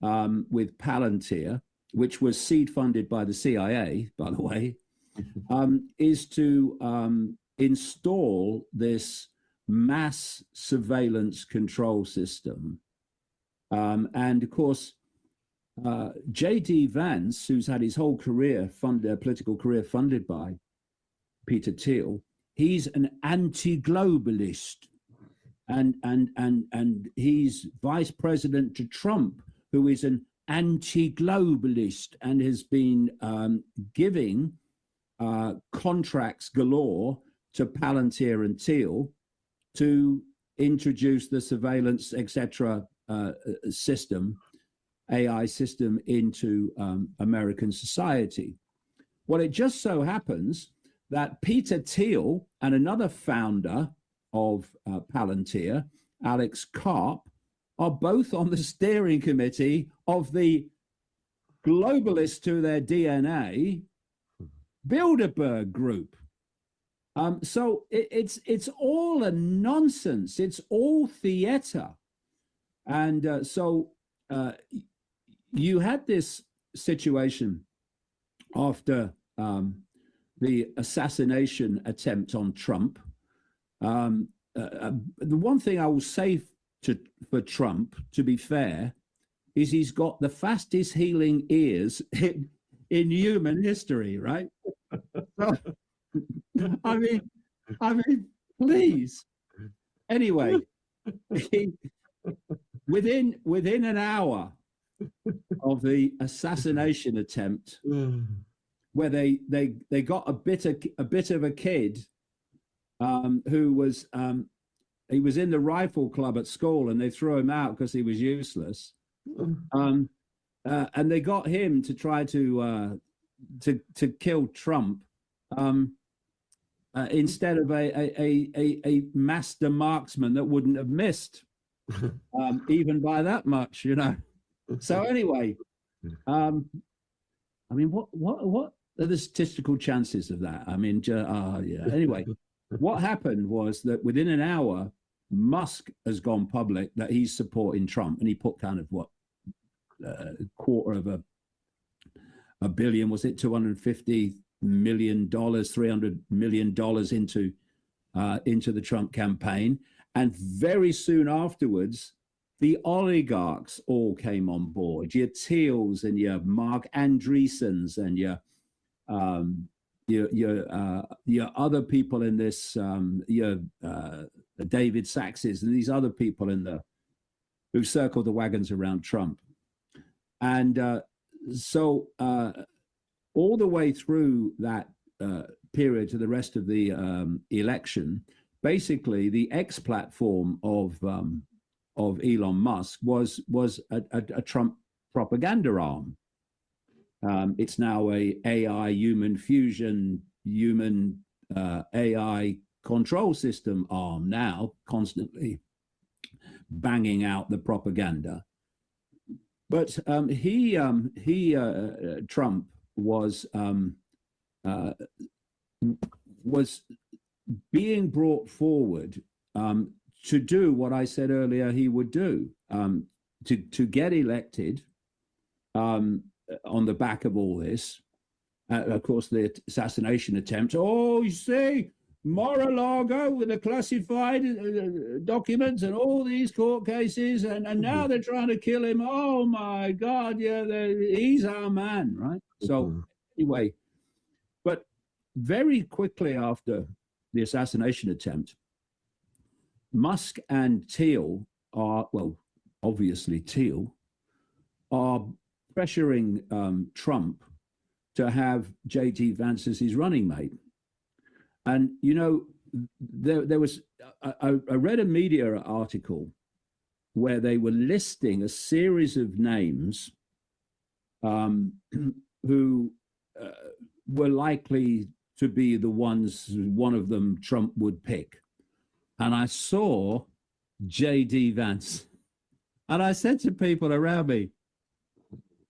with Palantir, which was seed funded by the CIA, by the way, is to install this mass surveillance control system. And of course, J.D. Vance, who's had his whole career political career funded by Peter Thiel, he's an anti-globalist, and he's vice president to Trump, who is an anti-globalist and has been giving contracts galore to Palantir and Thiel to introduce the surveillance, etc., system, AI system, into American society. Well, it just so happens that Peter Thiel and another founder of Palantir, Alex Karp, are both on the steering committee of the globalists to their DNA Bilderberg Group. So it's all a nonsense. It's all theater. And so you had this situation after the assassination attempt on Trump. The one thing I will say for Trump, to be fair, is he's got the fastest healing ears in human history, right? So, I mean, please. Anyway, within an hour of the assassination attempt, where they got a bit of a kid who was he was in the rifle club at school, and they threw him out because he was useless. And they got him to try to kill Trump instead of a master marksman that wouldn't have missed even by that much, you know. So anyway, I mean, what are the statistical chances of that? I mean, yeah. Anyway, what happened was that within an hour, Musk has gone public that he's supporting Trump, and he put kind of $250 million, was it $250 million, $300 million into the Trump campaign. And very soon afterwards, the oligarchs all came on board. Your Thiels and your Mark Andreessens and your other people in this, David Saxes and these other people who circled the wagons around Trump. And so all the way through that period to the rest of the election, basically the X platform of Elon Musk was a Trump propaganda arm. It's now a AI human fusion, human AI control system arm now, constantly banging out the propaganda. But Trump was being brought forward to do what I said earlier he would do, to get elected on the back of all this. Of course, the assassination attempt. Oh, you see, Mar-a-Lago with the classified documents and all these court cases, and now they're trying to kill him. Oh my God, yeah, he's our man, right? So anyway, but very quickly after the assassination attempt, Musk and Thiel are, well, obviously Thiel, are pressuring Trump to have J.D. Vance as his running mate. And, you know, there was, I read a media article where they were listing a series of names who were likely to be the ones, one of them Trump would pick. And I saw J.D. Vance. And I said to people around me,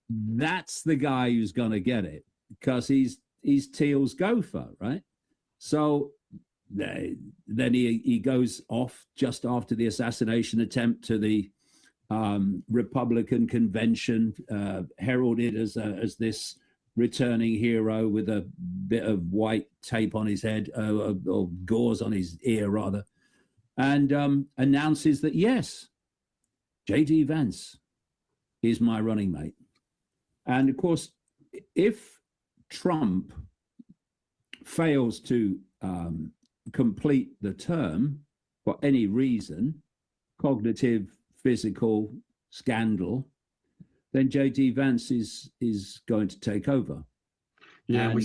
that's the guy who's going to get it, because he's Thiel's gopher, right? So then he goes off just after the assassination attempt to the Republican convention, heralded as this returning hero with a bit of white tape on his head, or gauze on his ear, rather, and announces that, yes, J.D. Vance is my running mate. And of course, if Trump fails to complete the term for any reason, cognitive, physical, scandal, then J.D. Vance is going to take over. Yeah, and we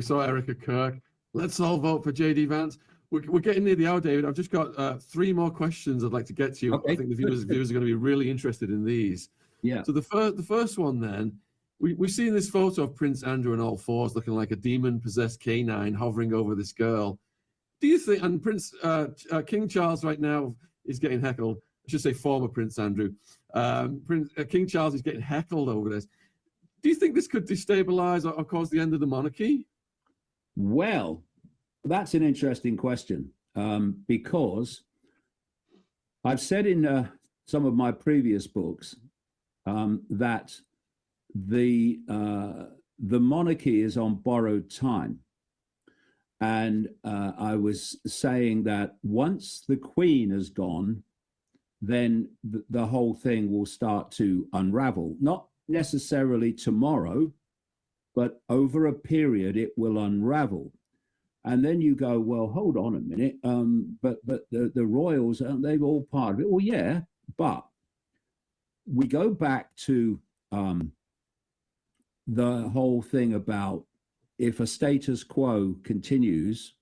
saw Erica Kirk. Let's all vote for J.D. Vance. We're getting near the hour, David. I've just got 3 more questions I'd like to get to you. Okay. I think the viewers are going to be really interested in these. Yeah. So the first one then, we've seen this photo of Prince Andrew on all fours, looking like a demon-possessed canine hovering over this girl. Do you think, and King Charles right now is getting heckled, I should say former Prince Andrew, King Charles is getting heckled over this. Do you think this could destabilize or cause the end of the monarchy? Well, that's an interesting question, because I've said in some of my previous books that the monarchy is on borrowed time. And I was saying that once the Queen has gone, then the whole thing will start to unravel. Not necessarily tomorrow, but over a period it will unravel. And then you go, well, hold on a minute, but the royals, aren't they all part of it? Well, yeah, but we go back to the whole thing about, if a status quo continues,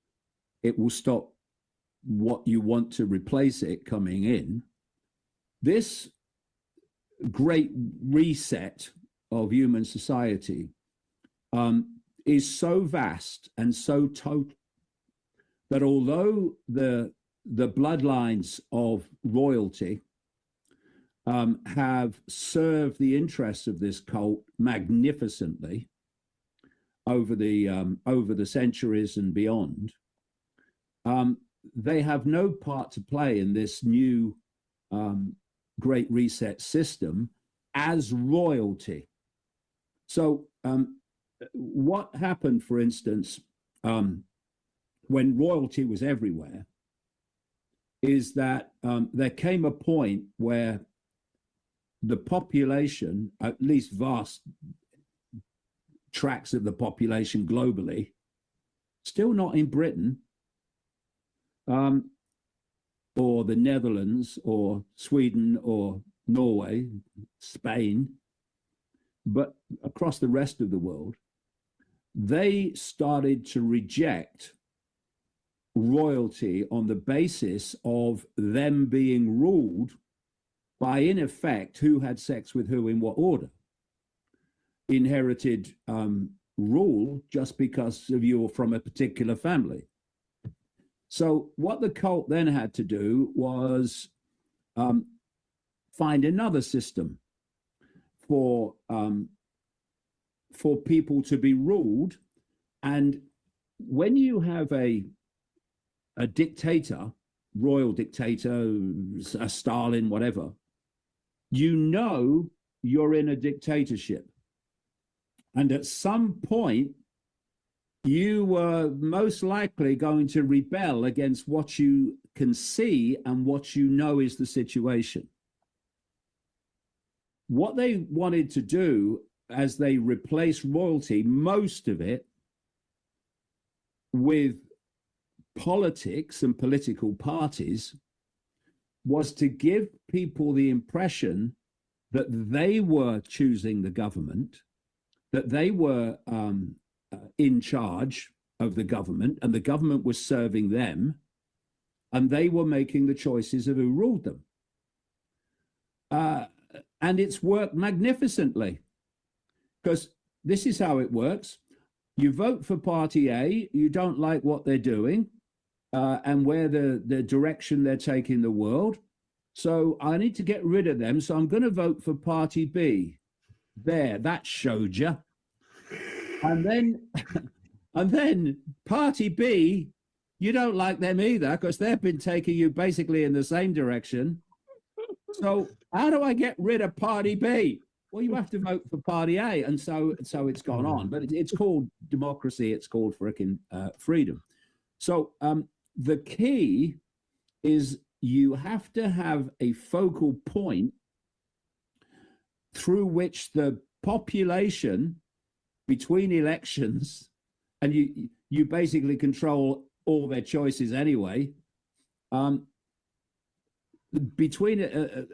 it will stop what you want to replace it coming in. This great reset of human society is so vast and so total that although the bloodlines of royalty have served the interests of this cult magnificently over the centuries and beyond, they have no part to play in this new great reset system as royalty. So what happened, for instance, when royalty was everywhere, is that there came a point where the population, at least vast tracts of the population globally, still not in Britain, or the Netherlands or Sweden or Norway, Spain, but across the rest of the world, they started to reject royalty on the basis of them being ruled by, in effect, who had sex with who in what order. Inherited rule just because of you're from a particular family. So what the cult then had to do was find another system for people to be ruled. And when you have a dictator, royal dictator, a Stalin, whatever, you know you're in a dictatorship. And at some point, you were most likely going to rebel against what you can see and what you know is the situation. What they wanted to do as they replaced royalty, most of it, with politics and political parties, was to give people the impression that they were choosing the government, that they were in charge of the government, and the government was serving them, and they were making the choices of who ruled them. And it's worked magnificently, because this is how it works. You vote for party A, you don't like what they're doing and where the direction they're taking the world. So I need to get rid of them. So I'm going to vote for party B. There, that showed you. And then party B, you don't like them either, because they've been taking you basically in the same direction. So how do I get rid of party B? Well, you have to vote for party A. And so it's gone on. But it's called democracy. It's called frickin' freedom. So the key is you have to have a focal point through which the population between elections, and you basically control all their choices anyway, between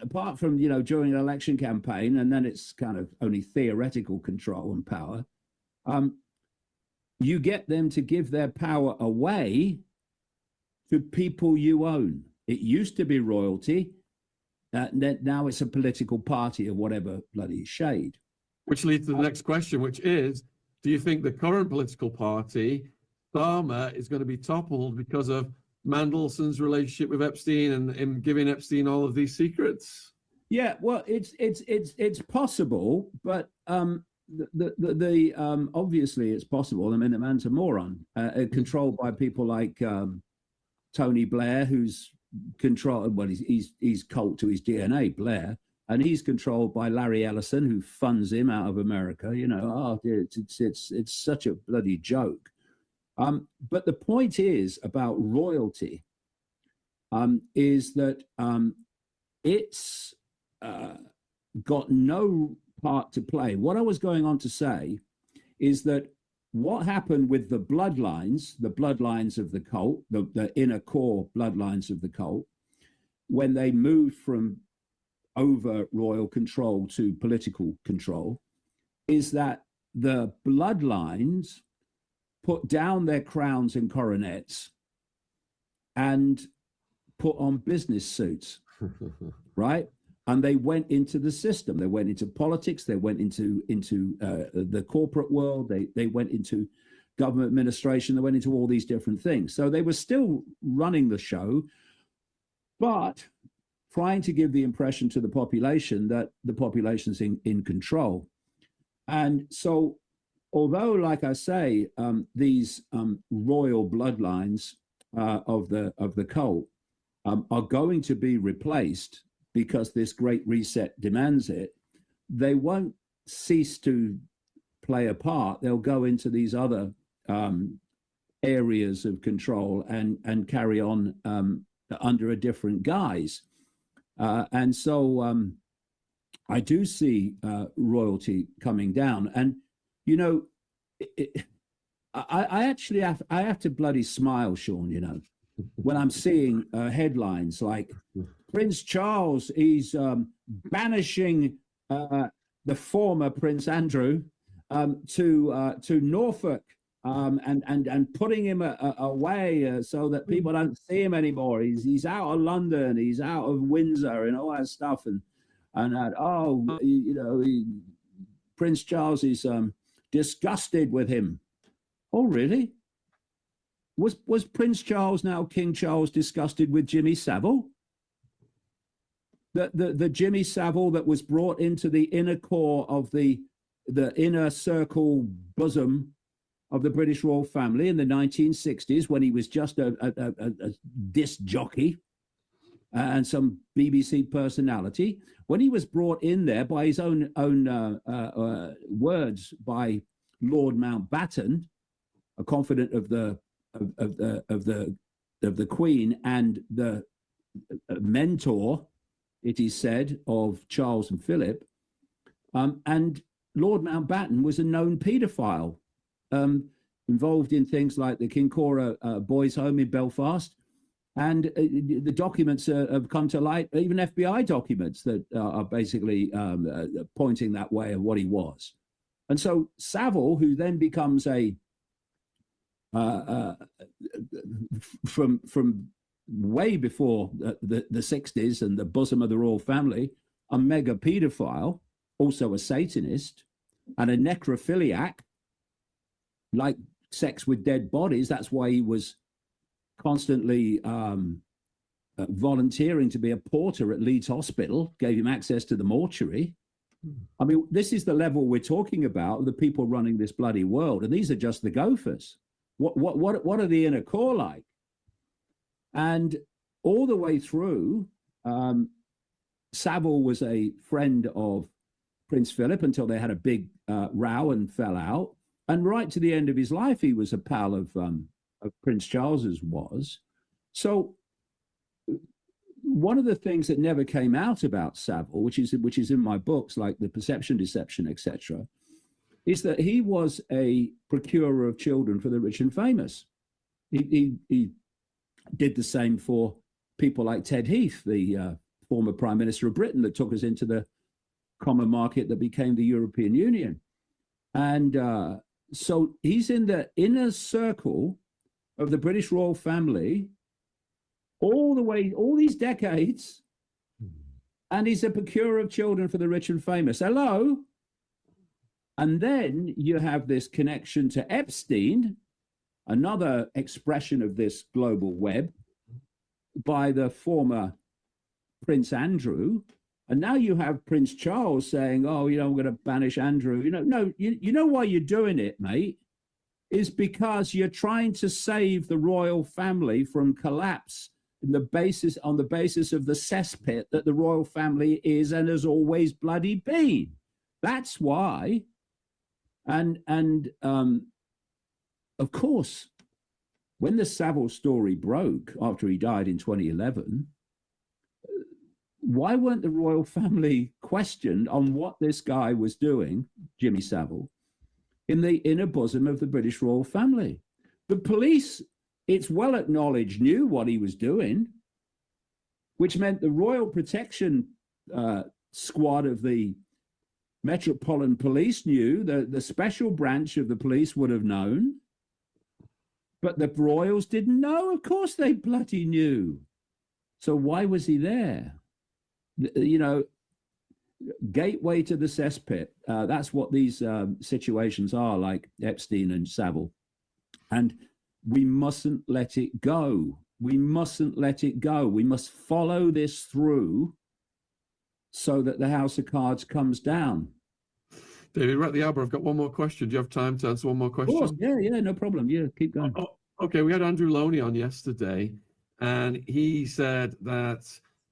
apart from during an election campaign, and then it's kind of only theoretical control and power, you get them to give their power away to people you own. It used to be royalty, now it's a political party of whatever bloody shade. Which leads to the next question, which is, do you think the current political party, Dharma, is going to be toppled because of Mandelson's relationship with Epstein and him giving Epstein all of these secrets? Yeah, well, it's possible, but obviously it's possible. I mean, the man's a moron, controlled by people like Tony Blair, who's controlled. Well, he's cult to his DNA, Blair, and he's controlled by Larry Ellison, who funds him out of America. It's such a bloody joke. But the point is about royalty is that it's got no part to play. What I was going on to say is that what happened with the bloodlines of the cult, the inner core bloodlines of the cult, when they moved from over royal control to political control, is that the bloodlines put down their crowns and coronets and put on business suits, right? And they went into the system. They went into politics. They went into the corporate world. They went into government administration. They went into all these different things. So they were still running the show, but trying to give the impression to the population that the population's in control. And so, although, like I say, these royal bloodlines of the cult are going to be replaced because this great reset demands it, they won't cease to play a part. They'll go into these other areas of control and carry on under a different guise. And so I do see royalty coming down. And I actually have to bloody smile, Sean, when I'm seeing headlines like Prince Charles is banishing the former Prince Andrew to Norfolk and putting him away so that people don't see him anymore. He's out of London, he's out of Windsor, and all that stuff. Prince Charles is disgusted with him. Oh, really? Was Prince Charles, now King Charles, disgusted with Jimmy Savile? The Jimmy Savile that was brought into the inner core of the inner circle bosom of the British royal family in the 1960s, when he was just a disc jockey and some BBC personality. When he was brought in there by his own words by Lord Mountbatten, a confidant of the Queen and the mentor, it is said, of Charles and Philip. And Lord Mountbatten was a known paedophile, involved in things like the Kincora boys' home in Belfast. And the documents have come to light, even FBI documents that are basically pointing that way of what he was. And so Savile, who then becomes from way before the 60s and the bosom of the royal family, a mega paedophile, also a Satanist, and a necrophiliac, like sex with dead bodies. That's why he was constantly volunteering to be a porter at Leeds Hospital, gave him access to the mortuary. I mean, this is the level we're talking about, the people running this bloody world, and these are just the gophers. What are the inner core like? And all the way through, Savile was a friend of Prince Philip until they had a big row and fell out. And right to the end of his life, he was a pal of Prince Charles's was. So one of the things that never came out about Savile, which is in my books, like The Perception, Deception, etc., is that he was a procurer of children for the rich and famous. He did the same for people like Ted Heath, the former Prime Minister of Britain, that took us into the common market that became the European Union. And so he's in the inner circle of the British royal family all the way, all these decades, and he's a procurer of children for the rich and famous. Hello? And then you have this connection to Epstein, another expression of this global web, by the former Prince Andrew. And now you have Prince Charles saying, oh, you know, I'm going to banish Andrew. You know, no, you know why you're doing it, mate, is because you're trying to save the royal family from collapse on the basis of the cesspit that the royal family is and has always bloody been. That's why. And of course, when the Savile story broke after he died in 2011, why weren't the royal family questioned on what this guy was doing, Jimmy Savile, in the inner bosom of the British royal family? The police, it's well acknowledged, knew what he was doing, which meant the Royal Protection Squad of the Metropolitan Police knew, the special branch of the police would have known, but the royals didn't know. Of course they bloody knew. So why was he there? You know, gateway to the cesspit. That's what these situations are, like Epstein and Savile. And we mustn't let it go. We mustn't let it go. We must follow this through so that the House of Cards comes down. David, we're at the hour. I've got one more question. Do you have time to answer one more question? Of course, yeah, no problem. Yeah, keep going. Okay, we had Andrew Loney on yesterday, and he said that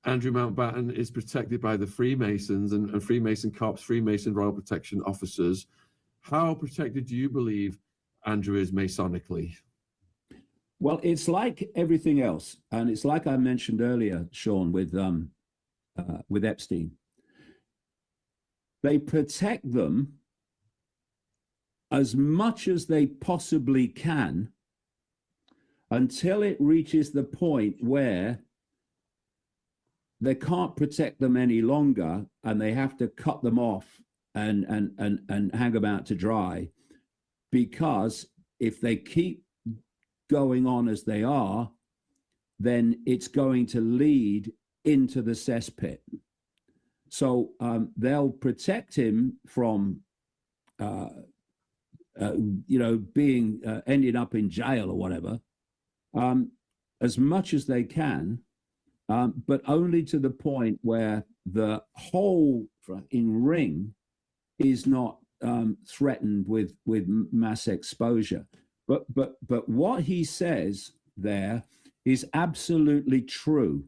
Andrew Mountbatten is protected by the Freemasons and Freemason cops, Freemason Royal Protection officers. How protected do you believe Andrew is Masonically? Well, it's like everything else, and it's like I mentioned earlier, Sean, with Epstein. They protect them as much as they possibly can until it reaches the point where they can't protect them any longer and they have to cut them off and hang them out to dry. Because if they keep going on as they are, then it's going to lead into the cesspit. So they'll protect him from, being ending up in jail or whatever, as much as they can, but only to the point where the whole in ring is not threatened with mass exposure. But what he says there is absolutely true.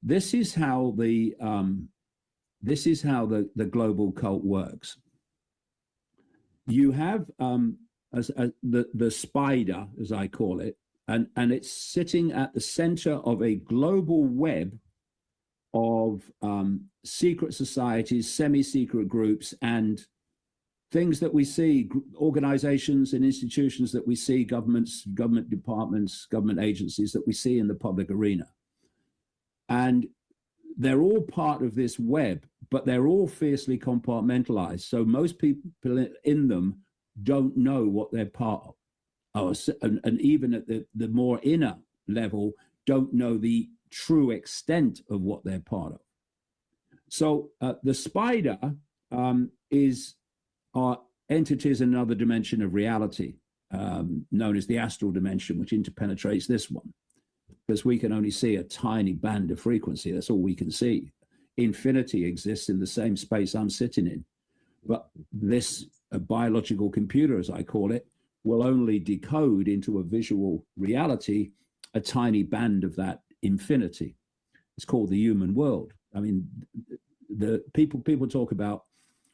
This is how the global cult works. You have the spider, as I call it, and it's sitting at the center of a global web of secret societies, semi-secret groups, and things that we see, organizations and institutions that we see, governments, government departments, government agencies that we see in the public arena. And they're all part of this web, but they're all fiercely compartmentalized. So most people in them don't know what they're part of. And even at the more inner level, don't know the true extent of what they're part of. So the spider are entities in another dimension of reality, known as the astral dimension, which interpenetrates this one, because we can only see a tiny band of frequency. That's all we can see. Infinity exists in the same space I'm sitting in, but this biological computer, as I call it, will only decode into a visual reality a tiny band of that infinity. It's called the human world. I mean, the people talk about,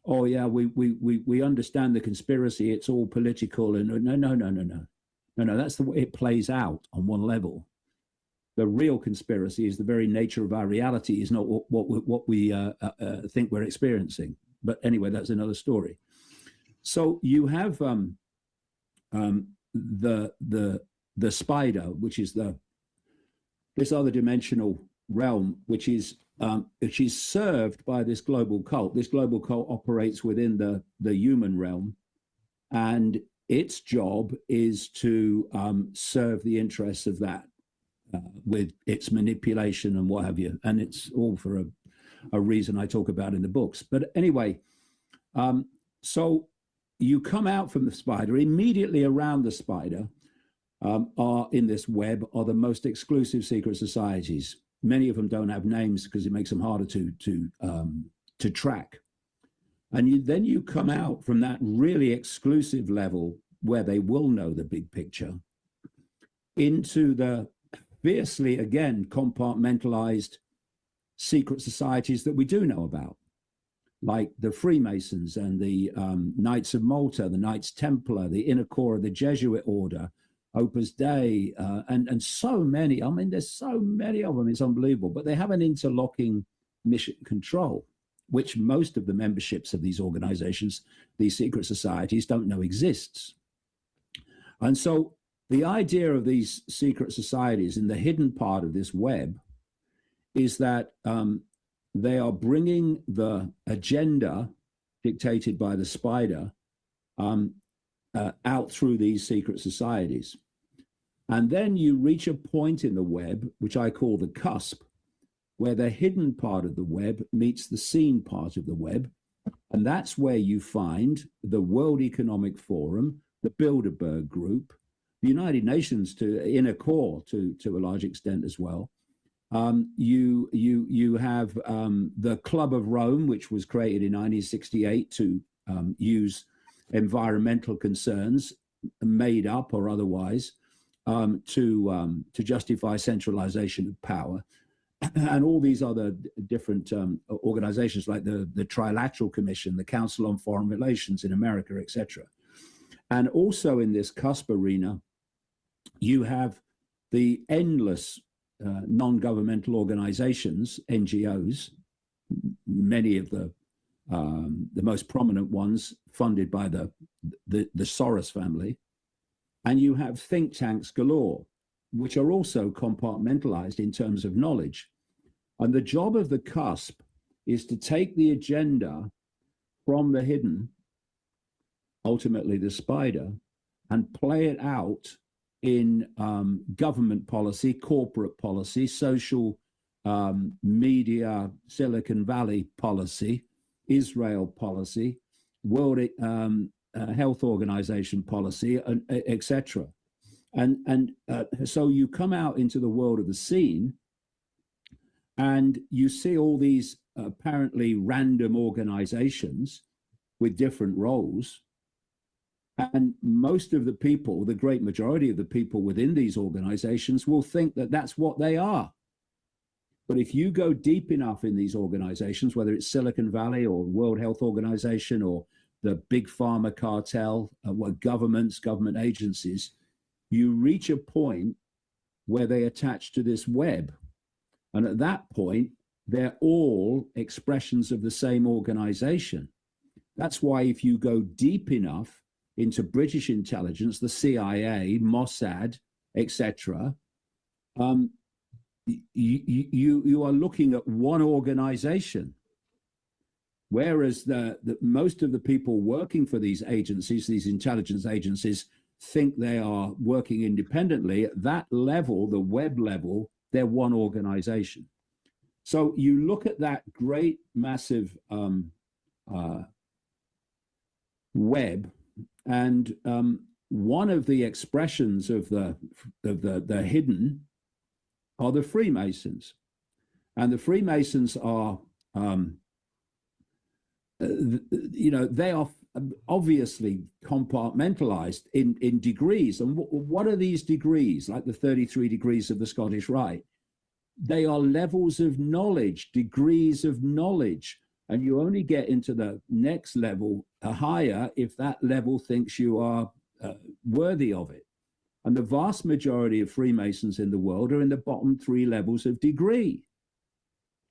oh yeah, we understand the conspiracy, it's all political, and no, that's the way it plays out on one level. The real conspiracy is the very nature of our reality is not what we think we're experiencing. But anyway, that's another story. So you have the spider, which is this other dimensional realm, which is served by this global cult. This global cult operates within the human realm, and its job is to serve the interests of that with its manipulation and what have you. And it's all for a reason I talk about in the books. But anyway, so you come out from the spider. Immediately around the spider are in this web are the most exclusive secret societies. Many of them don't have names because it makes them harder to track. And then you come out from that really exclusive level where they will know the big picture into the fiercely, again, compartmentalized secret societies that we do know about, like the Freemasons and the Knights of Malta, the Knights Templar, the inner core of the Jesuit order, Opus Dei, and so many. I mean, there's so many of them, it's unbelievable. But they have an interlocking mission control, which most of the memberships of these organizations, these secret societies, don't know exists. And so the idea of these secret societies in the hidden part of this web is that they are bringing the agenda dictated by the spider out through these secret societies. And then you reach a point in the web, which I call the cusp, where the hidden part of the web meets the seen part of the web. And that's where you find the World Economic Forum, the Bilderberg Group, the United Nations to inner core to a large extent as well. You have the Club of Rome, which was created in 1968 to use environmental concerns, made up or otherwise, to justify centralization of power, and all these other different organizations like the Trilateral Commission, the Council on Foreign Relations in America, etc. And also in this cusp arena, you have the endless non-governmental organizations, NGOs, many of the most prominent ones funded by the Soros family, and you have think tanks galore, which are also compartmentalized in terms of knowledge. And the job of the cusp is to take the agenda from the hidden, ultimately the spider, and play it out in government policy, corporate policy, social media, Silicon Valley policy, Israel policy, World Health Organization policy, etc. And so you come out into the world of the scene and you see all these apparently random organizations with different roles. And most of the people, the great majority of the people within these organizations will think that that's what they are. But if you go deep enough in these organizations, whether it's Silicon Valley or World Health Organization or the big pharma cartel, what governments, government agencies, you reach a point where they attach to this web. And at that point, they're all expressions of the same organization. That's why if you go deep enough into British intelligence, the CIA, Mossad, etc., you are looking at one organization. Whereas most of the people working for these agencies, these intelligence agencies, think they are working independently. At that level, the web level, they're one organization. So you look at that great, massive web, and one of the expressions of the hidden are the Freemasons, and the Freemasons are, they are obviously compartmentalized in degrees. And what are these degrees? Like the 33 degrees of the Scottish Rite, they are levels of knowledge, degrees of knowledge. And you only get into the next level higher if that level thinks you are worthy of it. And the vast majority of Freemasons in the world are in the bottom 3 levels of degree.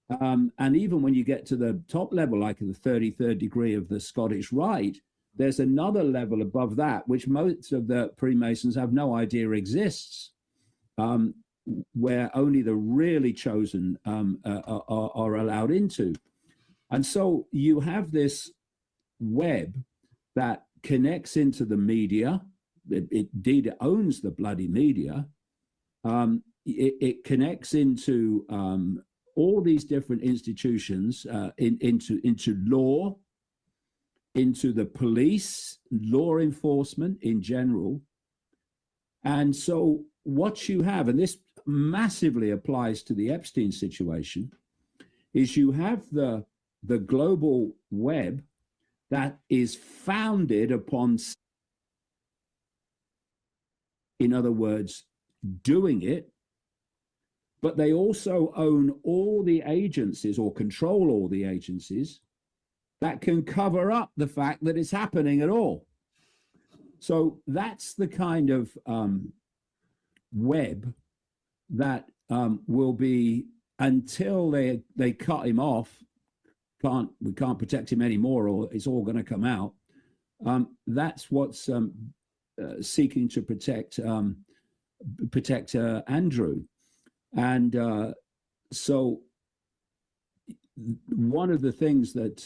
And even when you get to the top level, like the 33rd degree of the Scottish Rite, there's another level above that, which most of the Freemasons have no idea exists, where only the really chosen are allowed into. And so you have this web that connects into the media. It owns the bloody media. It connects into all these different institutions, into law, into the police, law enforcement in general. And so what you have, and this massively applies to the Epstein situation, is you have the global web that is founded upon, in other words, doing it, but they also own all the agencies or control all the agencies that can cover up the fact that it's happening at all. So that's the kind of web that will be, until they cut him off, we can't protect him anymore, or it's all going to come out. That's what's seeking to protect Andrew. And so one of the things that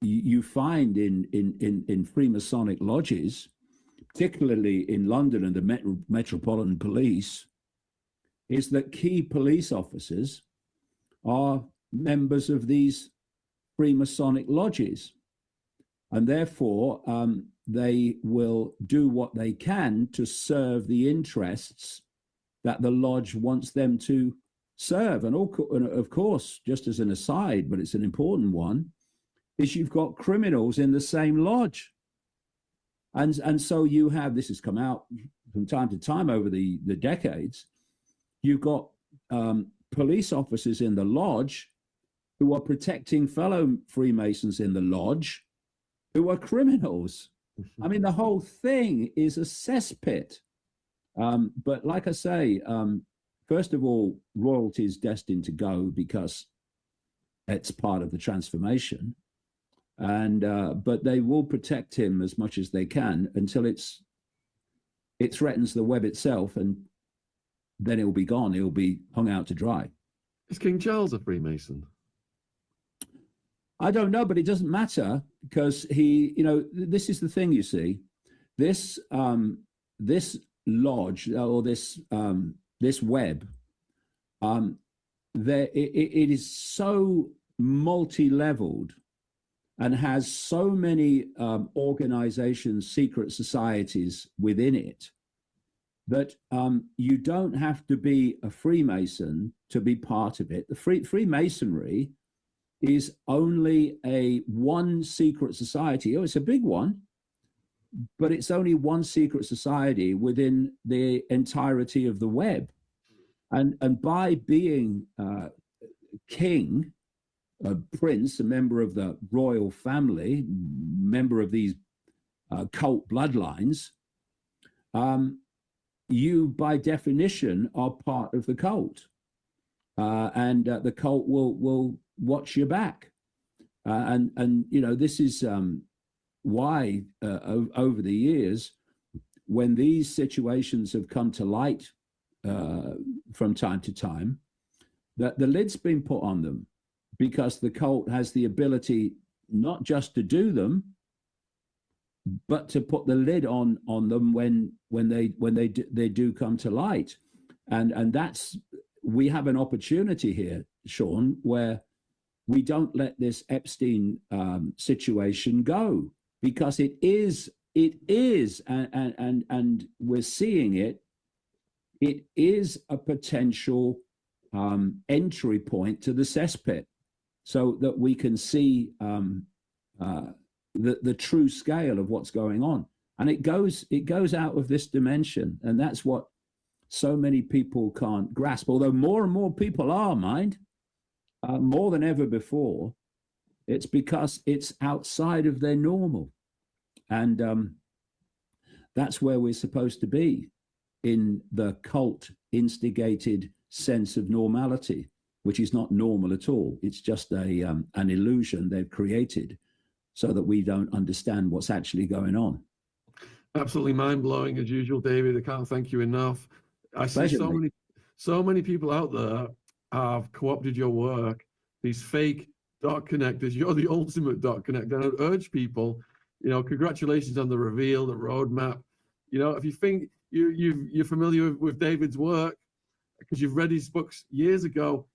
you find in Freemasonic lodges, particularly in London and the Metropolitan Police, is that key police officers are members of these Freemasonic lodges. And therefore, they will do what they can to serve the interests that the lodge wants them to serve. And of course, just as an aside, but it's an important one, is you've got criminals in the same lodge. And so you have, this has come out from time to time over the decades, you've got police officers in the lodge who are protecting fellow Freemasons in the lodge who are criminals. I mean, the whole thing is a cesspit. But like I say, first of all, royalty is destined to go because it's part of the transformation. And but they will protect him as much as they can until it threatens the web itself, and then it will be gone. It will be hung out to dry. Is King Charles a Freemason? I don't know, but it doesn't matter, because this is the thing, you see, this lodge, or this web, it is so multi-leveled and has so many organizations, secret societies within it, that you don't have to be a Freemason to be part of it. The Freemasonry is only one secret society. Oh, it's a big one, but it's only one secret society within the entirety of the web. And by being king a prince, a member of the royal family, member of these cult bloodlines, you by definition are part of the cult, and the cult will watch your back, and you know, this is why over the years, when these situations have come to light from time to time, that the lid's been put on them, because the cult has the ability not just to do them, but to put the lid on them when they do come to light, and that's, we have an opportunity here, Sean, where we don't let this Epstein situation go, because it is, and we're seeing it. It is a potential entry point to the cesspit, so that we can see the true scale of what's going on, and it goes out of this dimension, and that's what so many people can't grasp. Although more and more people are, more than ever before, it's because it's outside of their normal, and that's where we're supposed to be, in the cult instigated sense of normality, which is not normal at all. It's just an illusion they've created so that we don't understand what's actually going on. Absolutely mind-blowing as usual, David. I can't thank you enough. I see so many people out there have co-opted your work, these fake dot connectors. You're the ultimate dot connector. And I'd urge people, you know, congratulations on the reveal, the roadmap. You know, if you think you're familiar with David's work, because you've read his books years ago,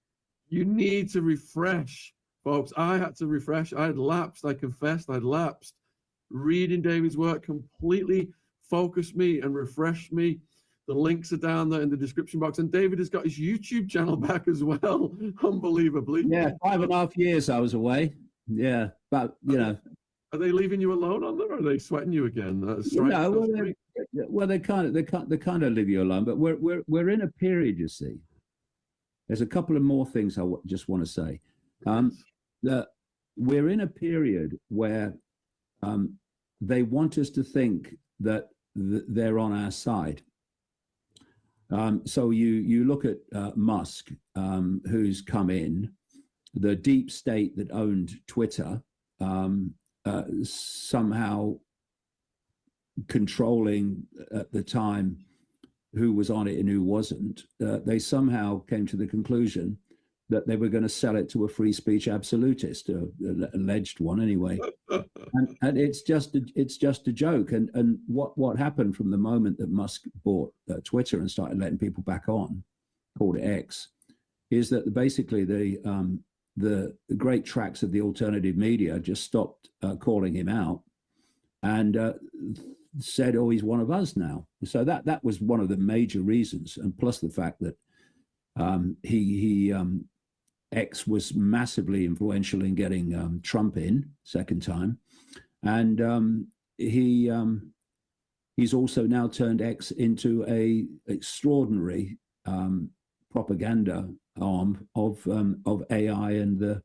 you need to refresh, folks. I had to refresh. I had lapsed. I confessed I'd lapsed. Reading David's work completely focused me and refreshed me. The links are down there in the description box. And David has got his YouTube channel back as well, unbelievably. Yeah, 5.5 years I was away. Yeah, but, you know. Are they leaving you alone on there, or are they sweating you again? Well, they kind of leave you alone. But we're in a period, you see. There's a couple of more things I just want to say. That we're in a period where they want us to think that they're on our side. So you look at Musk, who's come in, the deep state that owned Twitter, somehow controlling at the time who was on it and who wasn't. They somehow came to the conclusion that they were going to sell it to a free speech absolutist, alleged one anyway. And it's just a joke. And what happened from the moment that Musk bought Twitter and started letting people back on, called it X, is that basically the great tracks of the alternative media just stopped calling him out, and said, "Oh, he's one of us now." So that was one of the major reasons, and plus the fact that X was massively influential in getting Trump in second time, and he's also now turned X into a extraordinary propaganda arm of AI and the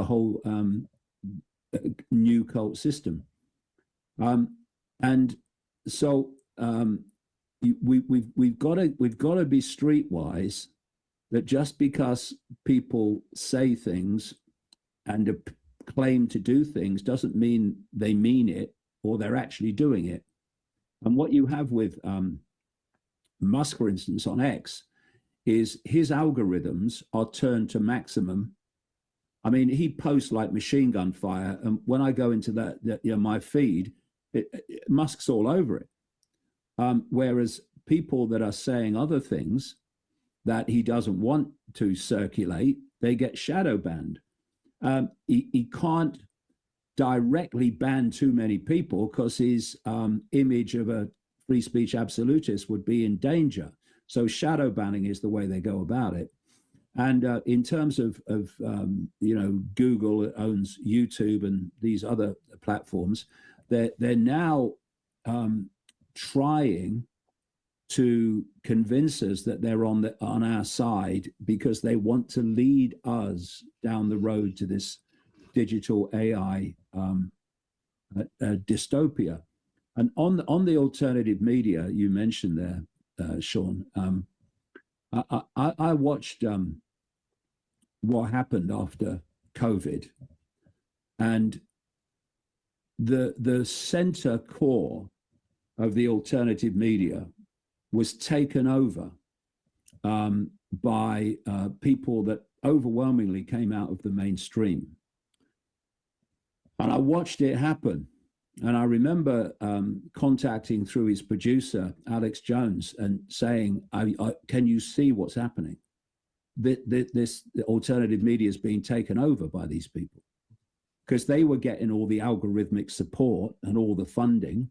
whole new cult system, and so we've got to be streetwise. That just because people say things and claim to do things doesn't mean they mean it or they're actually doing it. And what you have with Musk, for instance, on X, is his algorithms are turned to maximum. I mean, he posts like machine gun fire, and when I go into my feed, Musk's all over it. Whereas people that are saying other things that he doesn't want to circulate, they get shadow banned. He can't directly ban too many people because his image of a free speech absolutist would be in danger. So shadow banning is the way they go about it. And in terms of Google that owns YouTube and these other platforms, they're now trying to convince us that they're on our side because they want to lead us down the road to this digital AI dystopia. And on the alternative media you mentioned there, Sean, I watched what happened after COVID, and the center core of the alternative media was taken over by people that overwhelmingly came out of the mainstream. And I watched it happen. And I remember contacting through his producer, Alex Jones, and saying, can you see what's happening? This alternative media is being taken over by these people, because they were getting all the algorithmic support and all the funding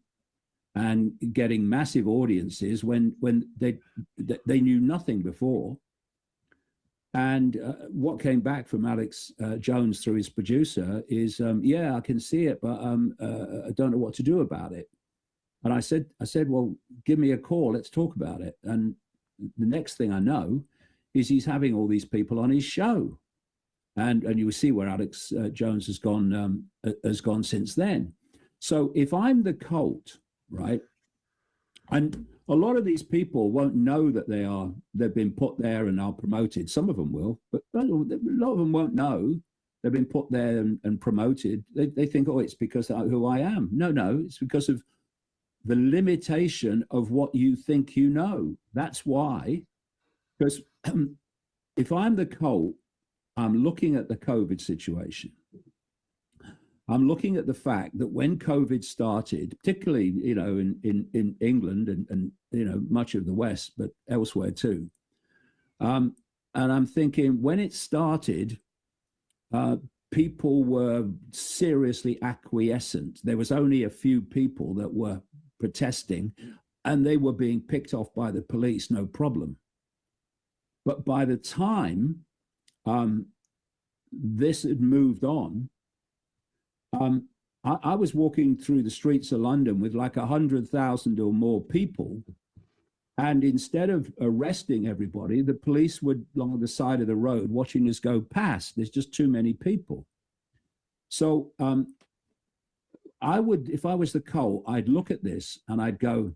and getting massive audiences when they knew nothing before. And what came back from Alex Jones through his producer is, yeah, I can see it, but I don't know what to do about it. And I said, well, give me a call. Let's talk about it. And the next thing I know is he's having all these people on his show. And you will see where Alex Jones has gone since then. So if I'm the cult, right, and a lot of these people won't know that they've been put there and are promoted. Some of them will, but a lot of them won't know they've been put there and promoted. They think, oh, it's because of who I am. No, it's because of the limitation of what you think you know. That's why, because if I'm the cult, I'm looking at the COVID situation. I'm looking at the fact that when COVID started, particularly, in England and much of the West, but elsewhere too. And I'm thinking when it started, people were seriously acquiescent. There was only a few people that were protesting, and they were being picked off by the police, no problem. But by the time this had moved on, I was walking through the streets of London with like 100,000 or more people. And instead of arresting everybody, the police were along the side of the road watching us go past. There's just too many people. So I would, if I was the cult, I'd look at this and I'd go,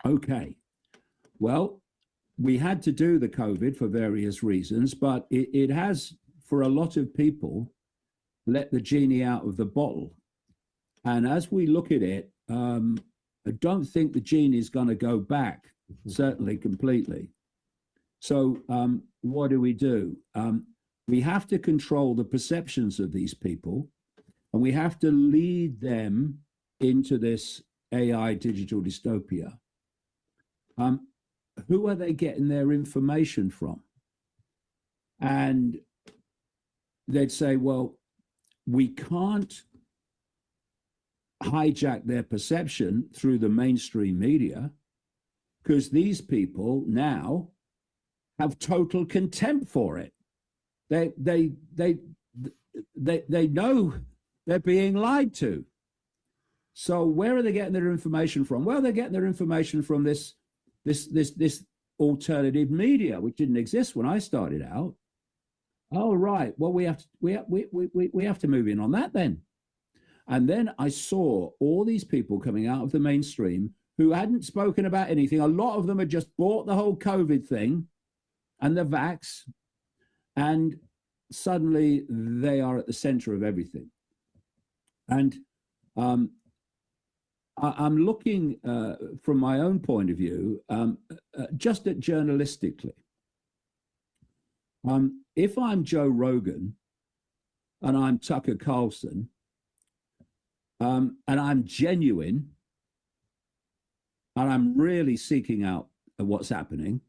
okay, well, we had to do the COVID for various reasons, but it has, for a lot of people, let the genie out of the bottle. And as we look at it, I don't think the genie is going to go back, certainly completely. So what do? We have to control the perceptions of these people, and we have to lead them into this AI digital dystopia. Who are they getting their information from? And they'd say, well, we can't hijack their perception through the mainstream media because these people now have total contempt for it. They know they're being lied to. So where are they getting their information from? Well, they're getting their information from this alternative media, which didn't exist when I started out. Oh, right. Well, we have to move in on that then. And then I saw all these people coming out of the mainstream who hadn't spoken about anything. A lot of them had just bought the whole COVID thing and the vax, and suddenly they are at the center of everything. And I'm looking from my own point of view, just at journalistically. If I'm Joe Rogan and I'm Tucker Carlson, and I'm genuine and I'm really seeking out what's happening,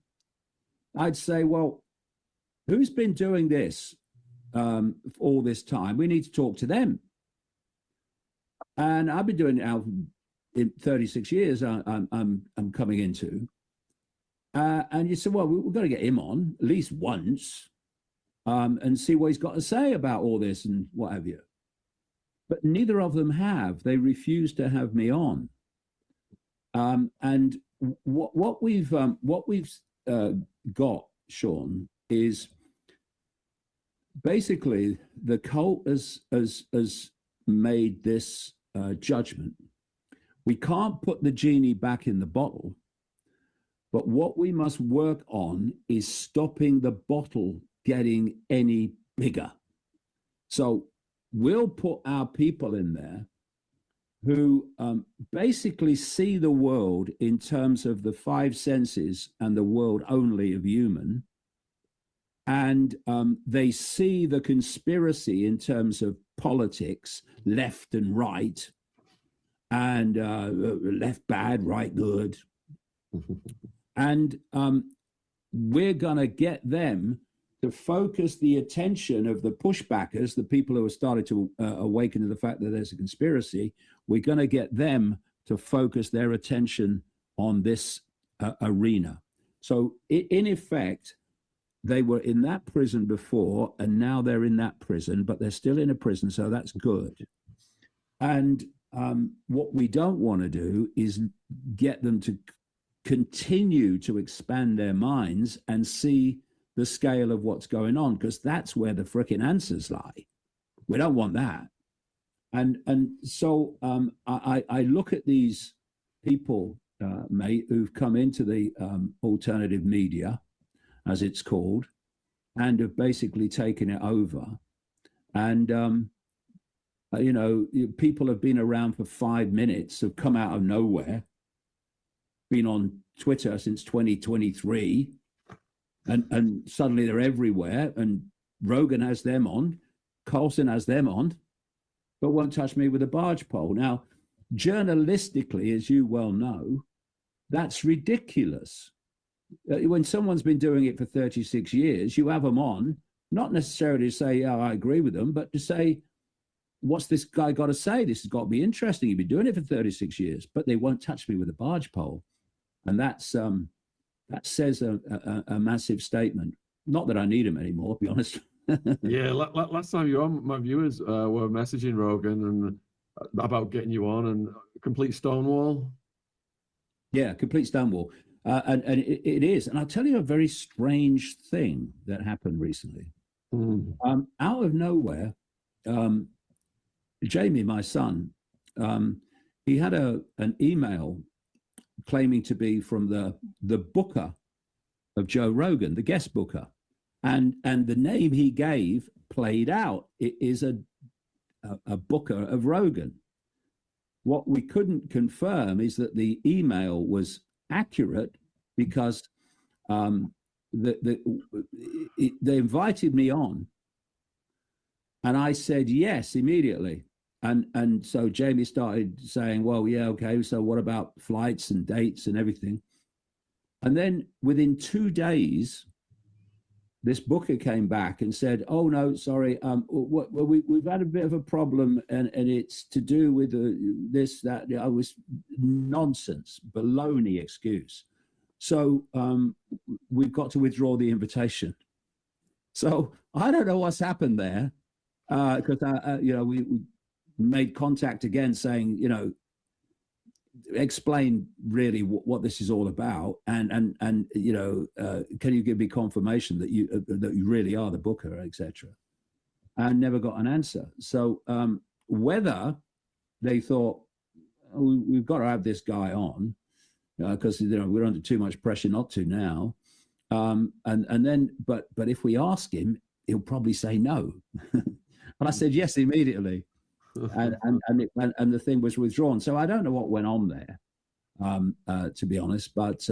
I'd say, well, who's been doing this all this time? We need to talk to them. And I've been doing it now in 36 years. I'm coming into, and you say, well, we've got to get him on at least once, and see what he's got to say about all this and what have you. But neither of them have. They refuse to have me on. And what we've got, Sean, is basically the cult has made this judgment. We can't put the genie back in the bottle, but what we must work on is stopping the bottle getting any bigger. So we'll put our people in there who basically see the world in terms of the five senses and the world only of human. And they see the conspiracy in terms of politics, left and right, and left bad, right good. And we're going to get them to focus the attention of the pushbackers, the people who have started to awaken to the fact that there's a conspiracy. We're going to get them to focus their attention on this arena. So in effect, they were in that prison before, and now they're in that prison, but they're still in a prison, so that's good. And what we don't want to do is get them to continue to expand their minds and see the scale of what's going on, because that's where the frickin' answers lie. We don't want that. And so I look at these people, mate, who've come into the alternative media, as it's called, and have basically taken it over. And, you know, people have been around for 5 minutes, have come out of nowhere, been on Twitter since 2023, and suddenly they're everywhere, and Rogan has them on, Carlson has them on, but won't touch me with a barge pole. Now, journalistically, as you well know, that's ridiculous. When someone's been doing it for 36 years, you have them on, not necessarily to say, oh, I agree with them, but to say, what's this guy got to say? This has got to be interesting. You've been doing it for 36 years, but they won't touch me with a barge pole. And that's that says a massive statement. Not that I need them anymore, to be honest. Yeah, last time you were on, my viewers were messaging Rogan and about getting you on, and complete stonewall. Yeah, complete stonewall. And it is. And I'll tell you a very strange thing that happened recently. Out of nowhere, Jamie, my son, he had an email claiming to be from the booker of Joe Rogan, the guest booker. And the name he gave played out. It is a booker of Rogan. What we couldn't confirm is that the email was accurate, because they invited me on, and I said yes immediately. And so Jamie started saying, well, yeah, okay, so what about flights and dates and everything? And then within 2 days, this booker came back and said, oh, no, sorry, we've had a bit of a problem, and it's to do with this, that. I was nonsense, baloney excuse. So we've got to withdraw the invitation. So I don't know what's happened there, because, you know, we made contact again saying, you know, explain really what this is all about, and you know, can you give me confirmation that you really are the booker, etc. And never got an answer. So whether they thought, oh, we've got to have this guy on, because you know we're under too much pressure not to now, and then but if we ask him, he'll probably say no. And I said yes immediately. And the thing was withdrawn. So I don't know what went on there, to be honest. But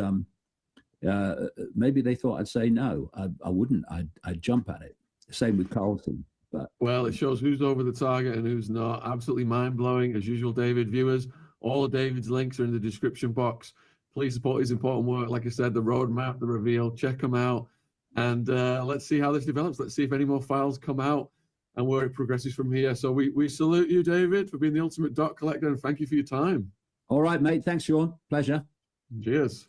maybe they thought I'd say no. I wouldn't. I'd jump at it. Same with Carlton. But well, it shows who's over the target and who's not. Absolutely mind blowing, as usual. David, viewers, all of David's links are in the description box. Please support his important work. Like I said, the roadmap, the reveal. Check them out, and let's see how this develops. Let's see if any more files come out and where it progresses from here. So we salute you, David, for being the ultimate dot collector, and thank you for your time. All right, mate. Thanks, Sean. Pleasure. Cheers.